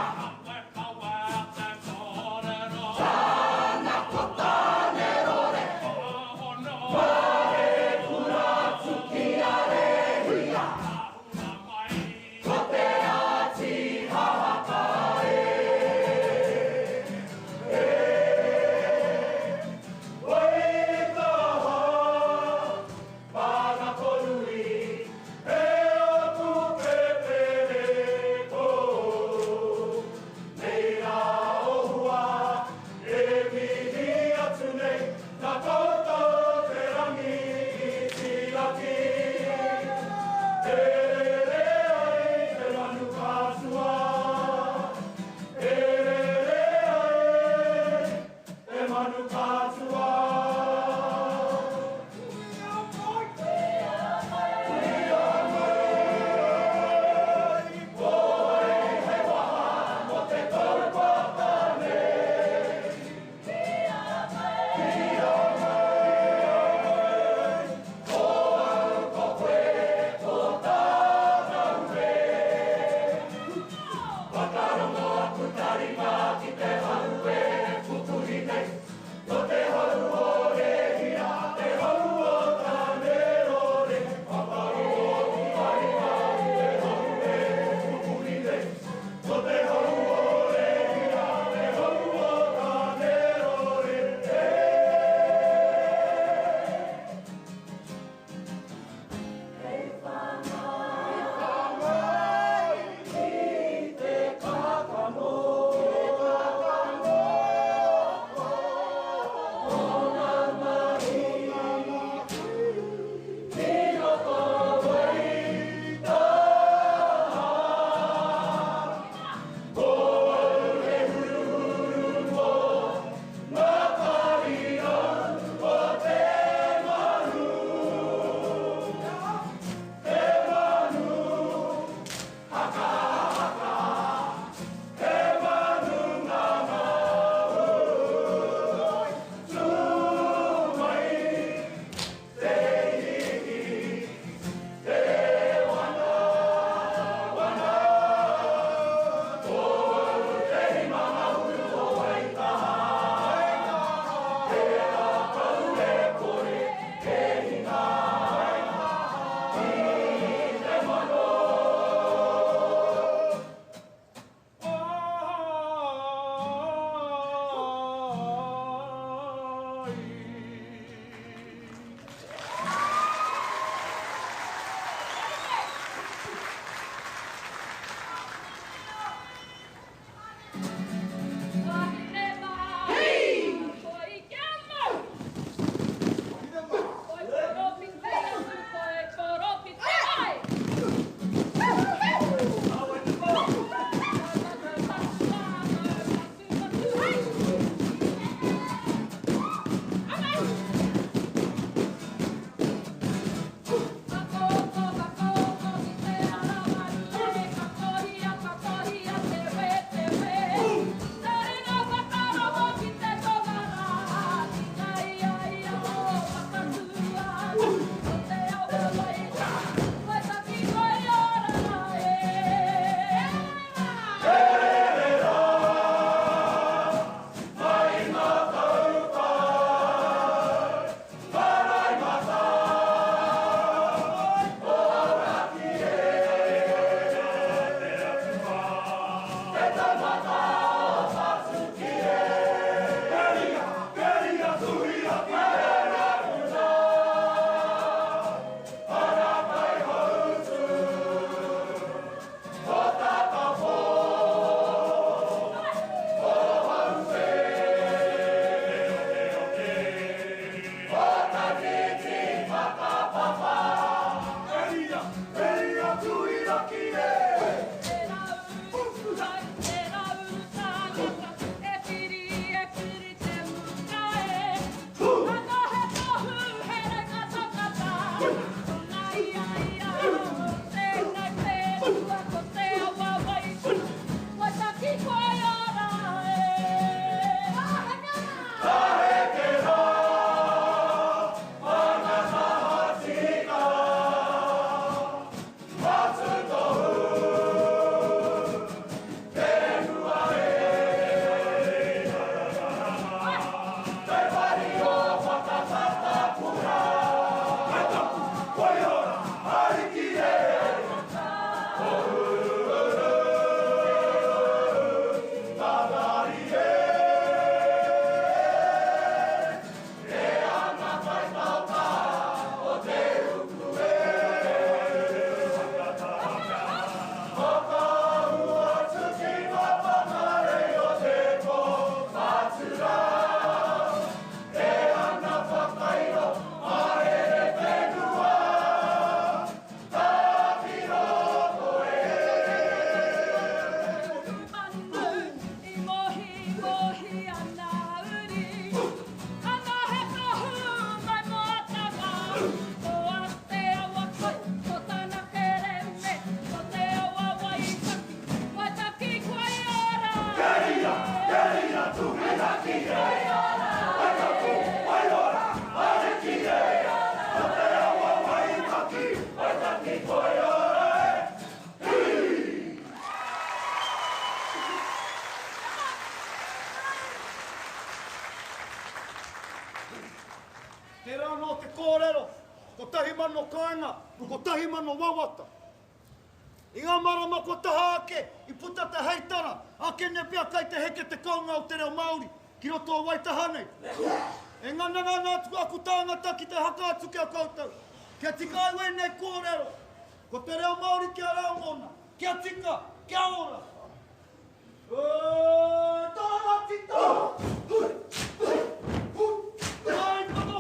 Speaker 4: Te rā no te kōrero, ko tahi mano kāinga, ko tahi mano wawata. I ngā marama ko taha ake, I puta te heitara, ake ne pia kai te heke te kaunga o te reo Māori, ki roto o Waitahane. E ngana ngana atu aku tāngata ki te haka atu kia koutou. Kia tika ai wei nei kōrero, ko te reo Māori kia raumona, kia tika, kia ora. Tāra tito! Ai, kato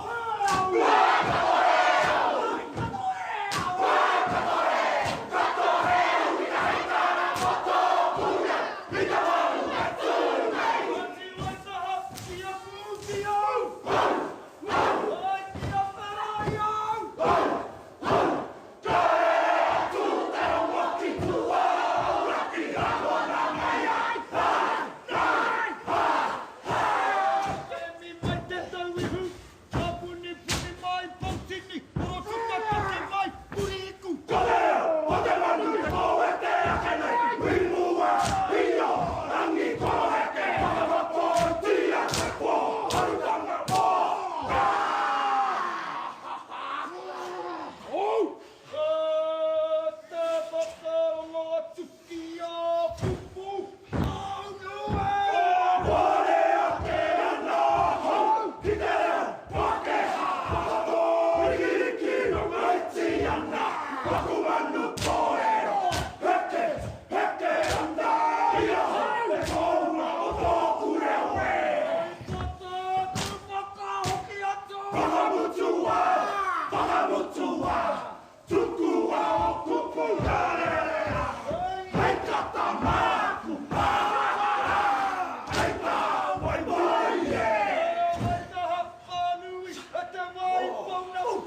Speaker 4: Apanui, Te Maungaroa,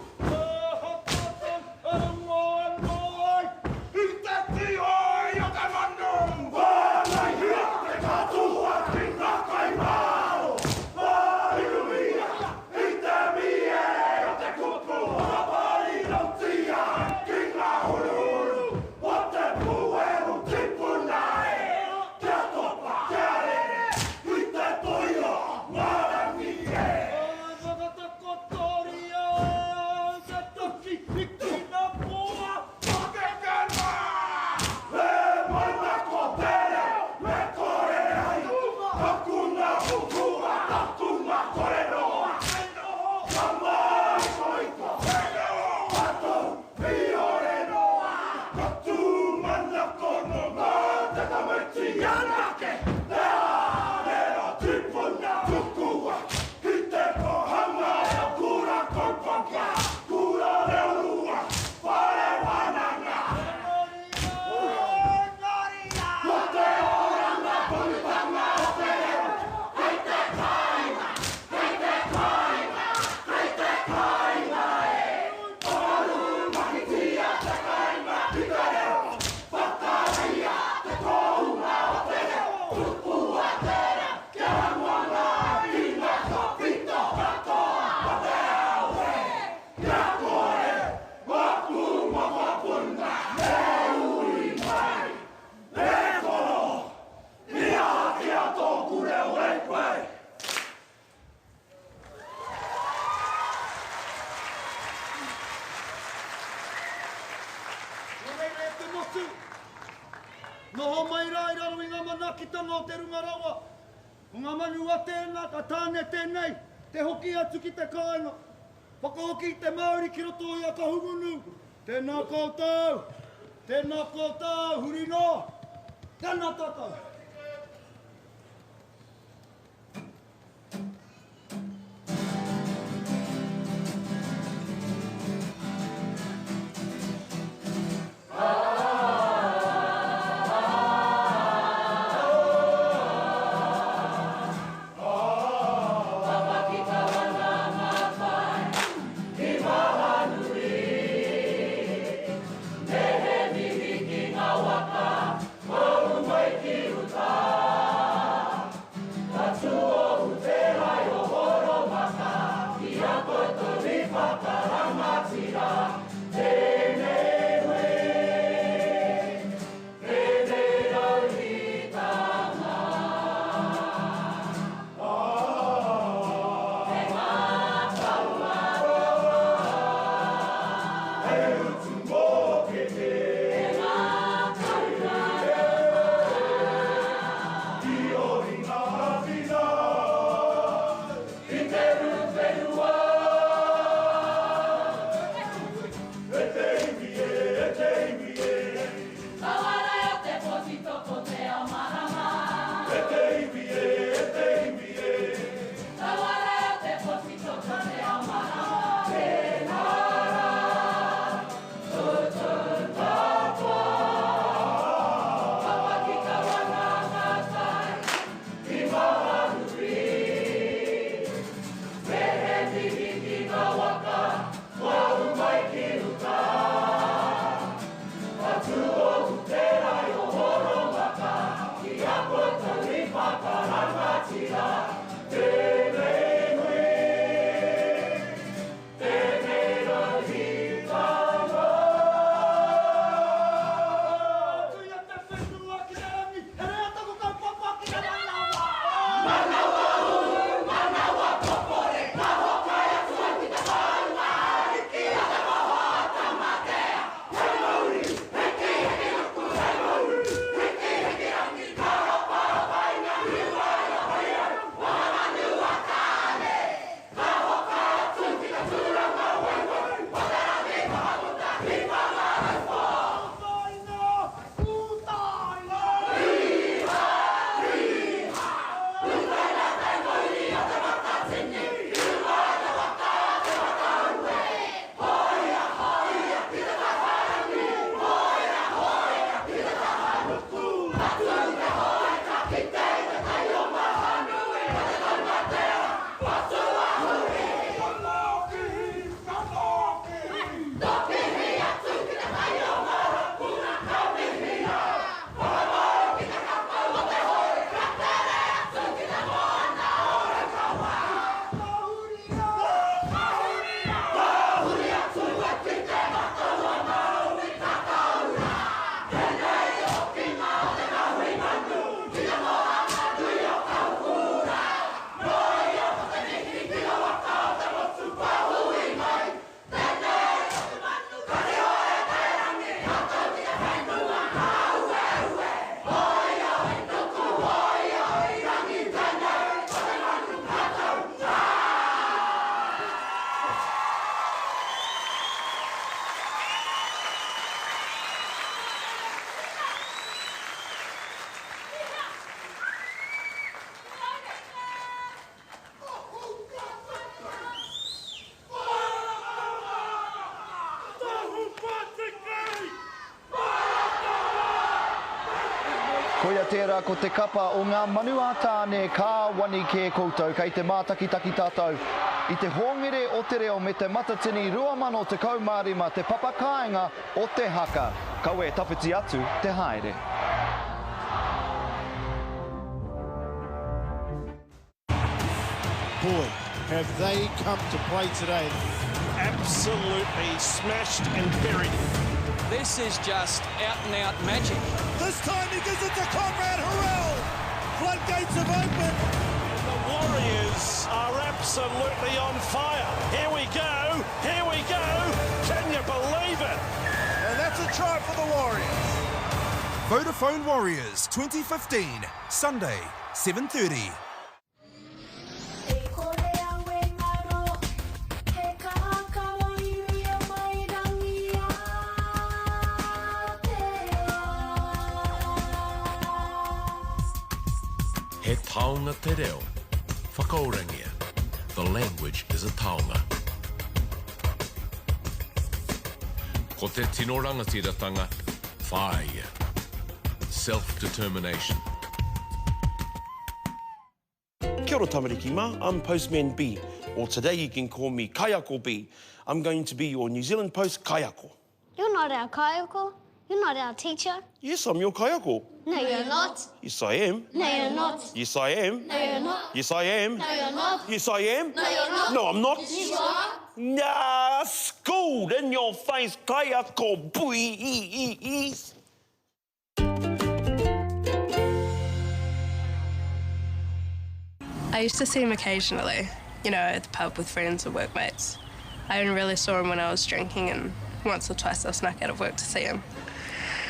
Speaker 4: atu. Noho mai rā i raro i ngā manakitanga o te Rungarawa. O ngā manu a tēnā, ka tāne tēnei, te hoki atu ki te kāinga. Whakahoki te maori ki roto i a ka hungunu. Tēnā koutou, huri no. Tēnā tātou.
Speaker 1: Koia tērā ko te kapa o ngā manu a tāne ka wani ke koutou kei te mātakitaki tātou. I te hongere o te reo me te matatini 2019 mārima te papakainga o te haka. Kaue tawhiti atu te haere.
Speaker 6: Boy, have they come to play today. Absolutely smashed and buried.
Speaker 19: This is just out-and-out magic.
Speaker 6: This time he gives it to Conrad Harrell. Floodgates have opened. The Warriors are absolutely on fire. Here we go. Here we go. Can you believe it? And that's a try for the Warriors.
Speaker 8: Vodafone Warriors 2015, Sunday, 7:30.
Speaker 3: He taonga te reo, whakaurangia. The language is a taonga. Ko te tino rangatiratanga, whāia. Self-determination.
Speaker 12: Kia ora tamariki ma, I'm Postman B, or today you can call me Kaiako B. I'm going to be your New Zealand Post Kaiako.
Speaker 21: You're not our kaiako. You're not our teacher.
Speaker 12: Yes, I'm your Kaiako.
Speaker 21: No, you're not.
Speaker 12: Yes, I am.
Speaker 21: No, you're not.
Speaker 12: Yes, I am.
Speaker 21: No, you're not.
Speaker 12: Yes, I am.
Speaker 21: No, you're not.
Speaker 12: Yes, I am.
Speaker 21: No, you're not.
Speaker 12: No, I'm not.
Speaker 21: Yes, you are.
Speaker 12: Nah, schooled in your face, Kaiako boys.
Speaker 22: I used to see him occasionally, you know, at the pub with friends or workmates. I only really saw him when I was drinking, and once or twice I snuck out of work to see him.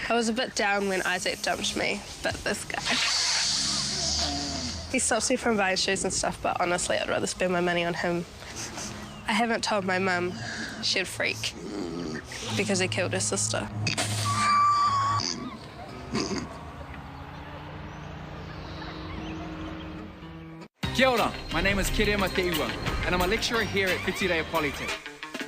Speaker 22: I was a bit down when Isaac dumped me, but this guy... He stops me from buying shoes and stuff, but honestly, I'd rather spend my money on him. I haven't told my mum. She'd freak, because he killed her sister.
Speaker 24: Kia ora, my name is Kirema Te Iwa, and I'm a lecturer here at Whitireia Polytech.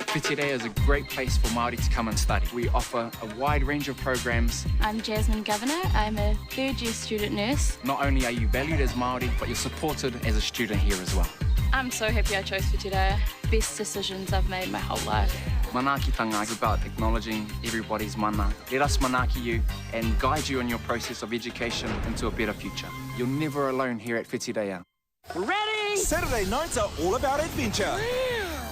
Speaker 24: Whitireia is a great place for Māori to come and study. We offer a wide range of programs.
Speaker 20: I'm Jasmine Governor. I'm a third-year student nurse.
Speaker 24: Not only are you valued as Māori, but you're supported as a student here as well.
Speaker 20: I'm so happy I chose Whitireia. Best decisions I've made my whole life.
Speaker 24: Manakitanga is about acknowledging everybody's mana. Let us manaki you and guide you on your process of education into a better future. You're never alone here at Whitireia.
Speaker 8: Ready? Saturday nights are all about adventure.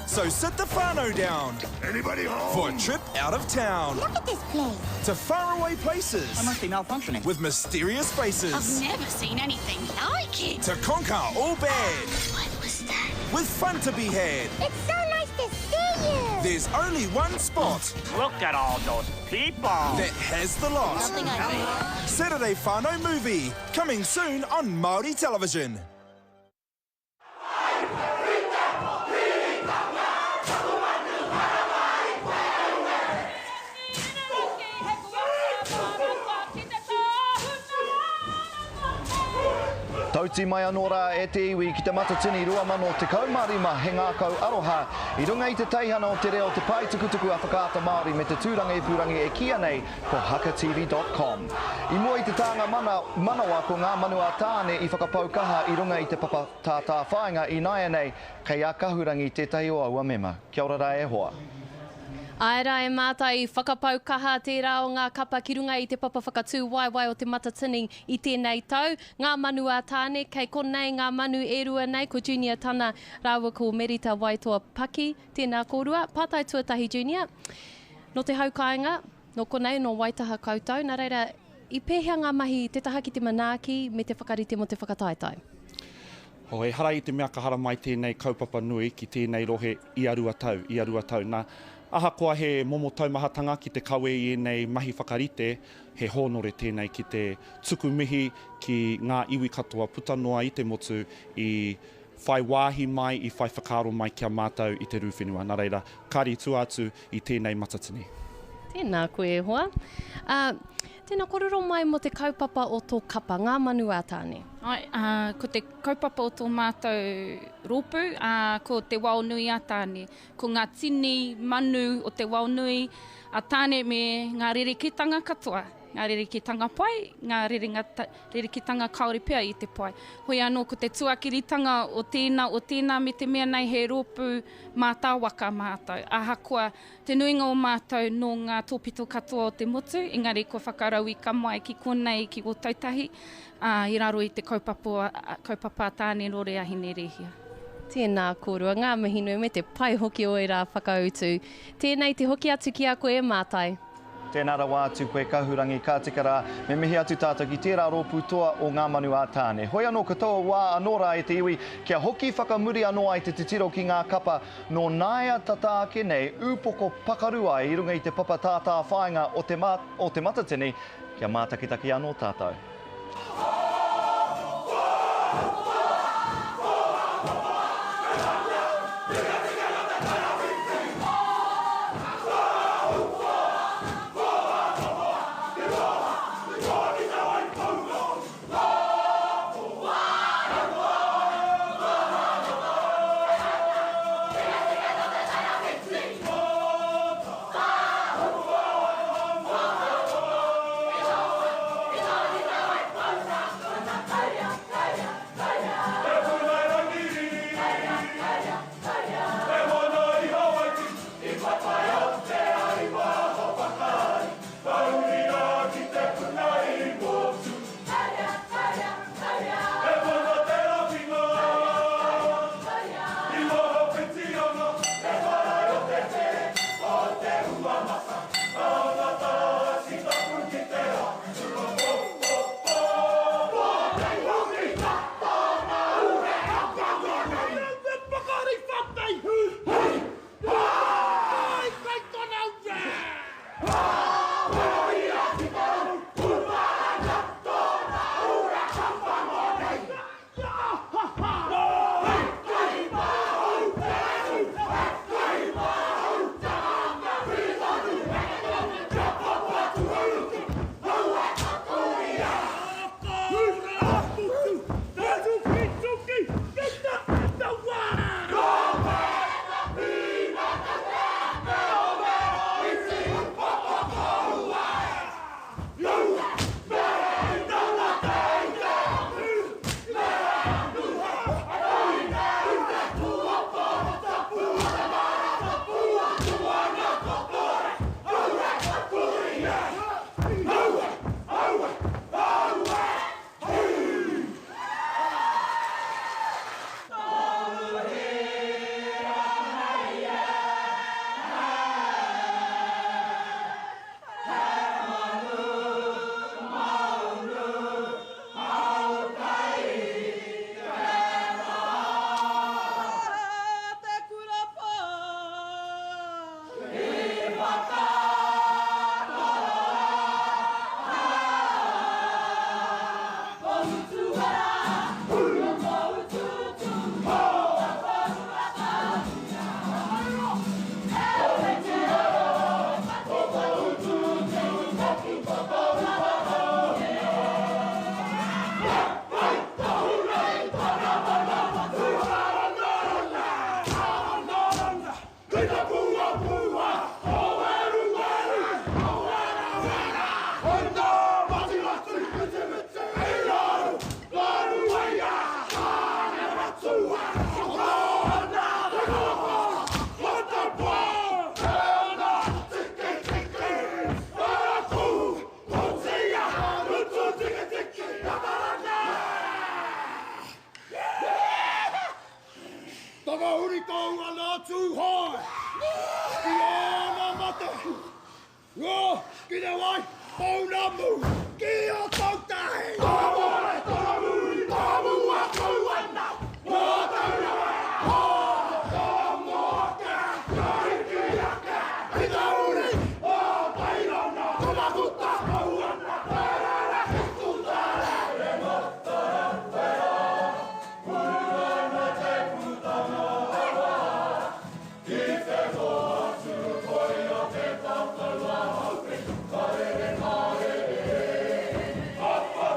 Speaker 8: So sit the whānau down.
Speaker 6: Anybody home?
Speaker 8: For a trip out of town.
Speaker 21: Look at this place.
Speaker 8: To faraway places.
Speaker 6: I must be malfunctioning.
Speaker 8: With mysterious faces.
Speaker 21: I've never seen anything like it.
Speaker 8: To conquer all bad.
Speaker 21: What was that?
Speaker 8: With fun to be had.
Speaker 21: It's so nice to see you.
Speaker 8: There's only one spot.
Speaker 6: Look at all those people.
Speaker 8: That has the lot.
Speaker 21: Nothing I think.
Speaker 8: Saturday whānau movie. Coming soon on Māori television.
Speaker 1: Tauti mai anō e te iwi ki te matatini rua mano te kaumarima he ngā kau aroha. I runga i te teihana o te reo te pai tukutuku a whakaata Māori me te tūranga e purangi e kia nei ko hakatv.com. I mua i te tānga manawa ko ngā manu a tane I whakapaukaha I runga i te papa tātā whāinga I nai nei kei a kahurangi tētahi o aua mema. Kia ora rā e hoa.
Speaker 2: Aera e mātai whakapaukaha tērā o ngā kapa ki runga I te papa whakatū waiwai o te matatini I tēnei tau. Ngā manu a tāne, kei konei ngā manu e rua nei, ko Junior Tana rāua ko Merita Waitoa Paki, tēnā kōrua, pātai tuatahi Junior. No te haukainga, no konei, no waitaha koutou, nā reira, I pēhea ngā mahi te taha ki te manaaki me te whakarite mo te whakataitai.
Speaker 16: Ho e hara I te mea ka hara mai tēnei kaupapa nui ki tēnei rohe I arua tau. Nā ahakoa he momo taumahatanga ki te kawe I nei mahi whakarite, he hōnore tēnei ki te tuku mihi ki ngā iwi katoa puta noa I te motu I whai wāhi mai, I whai whakaro mai kia mātou I te rūwhenua. Nā reira, kāri tu atu I tēnei matatini.
Speaker 2: Tēnā koe hoa. Tēnā kororo mai mo te kaupapa o tō kapa, ngā manu a tāne.
Speaker 25: Ai, ko te kaupapa o tō mātou rōpu, ko te wao nui a tāne. Ko ngā tini manu o te wao nui a tāne me ngā rerekitanga katoa. Ngā rerekitanga pai, ngā rerekitanga kaore pia I te pai. Hoi anō ko te tuakiritanga o tēnā me te mea nei he rōpu mātā waka mātou. Ahakoa te nuinga o mātou no ngā tōpito katoa o te motu, engari ko whakarau I kamai ki konei ki o tautahi, I raro I te kaupapa tāne rore a hine rehia.
Speaker 2: Tēnā kōrua, ngā mihi nui me te pai hoki o I rā whakautu. Tēnei te hoki atu ki a koe mātai.
Speaker 1: Tēnā rawa atu koe kahurangi ka tikara, me mihi atu tātou ki tērā rōpū toa o ngā manu a tāne. Hoi anō katoa wā anōra e te iwi, kia hoki whakamuri anō ai te titiro ki ngā kapa, no nāia tata ake nei, ūpoko pakarua i runga i te papa tātā whāinga o te matatini, kia mātakitaki anō tātou.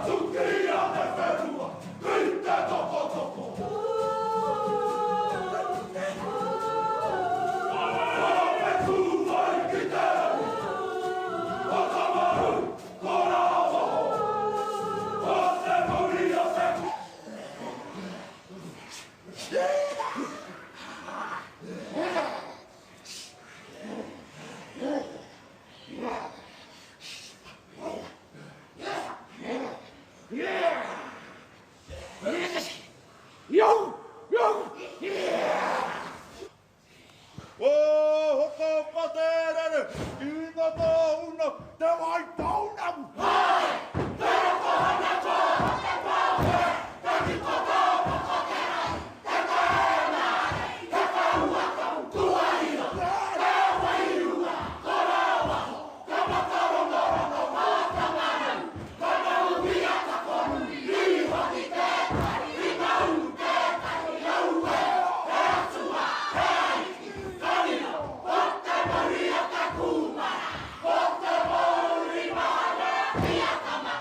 Speaker 18: Tukia! wai taunamu. Hai, te roko hana ko, te pauhe, te kiko tōko ko te rai, te kaena, te kaua kau kuaira, te wairua, kora waho, te makarongorongo mō tamanau, kana uria ka konu, iri hoki te tari, i ngau te tari, au e, te atua, te ariki, kanina, o te maria ka kumara, o te maori mahana, ia kama.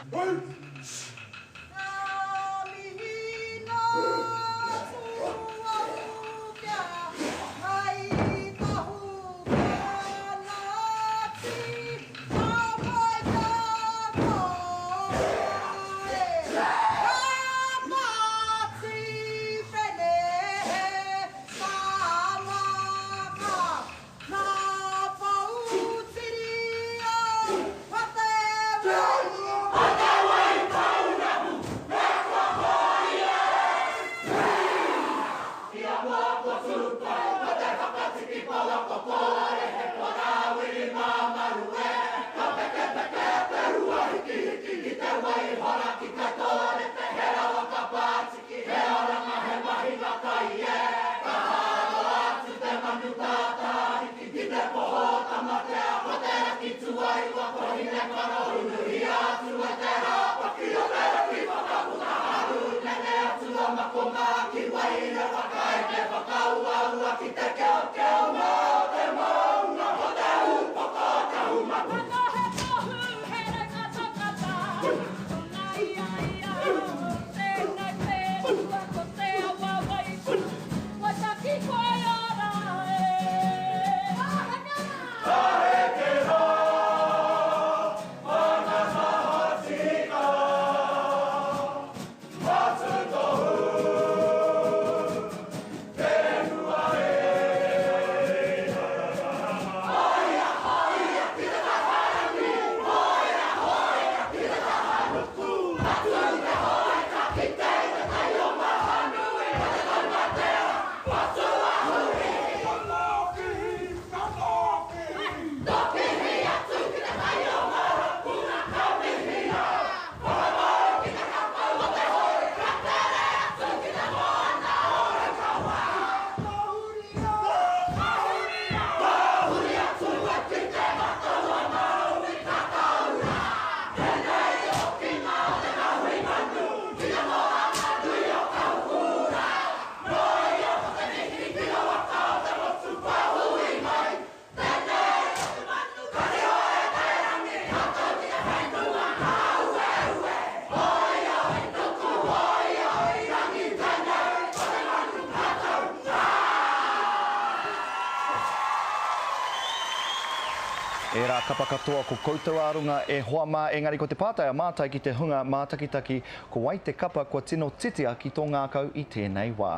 Speaker 1: E rā kapa katoa ko koutou arunga e hoa mā, engari ko te pātai a mātai ki te hunga mātakitaki, ko wai te kapa kua tino titia ki tō ngākau i tēnei wā.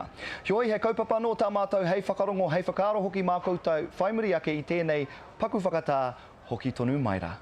Speaker 1: Hioi he kaupapa no tā mātou hei whakarongo, hei whakaaro hoki mā koutou, whaimuri ake i tēnei paku whakatā hoki tonu mai rā.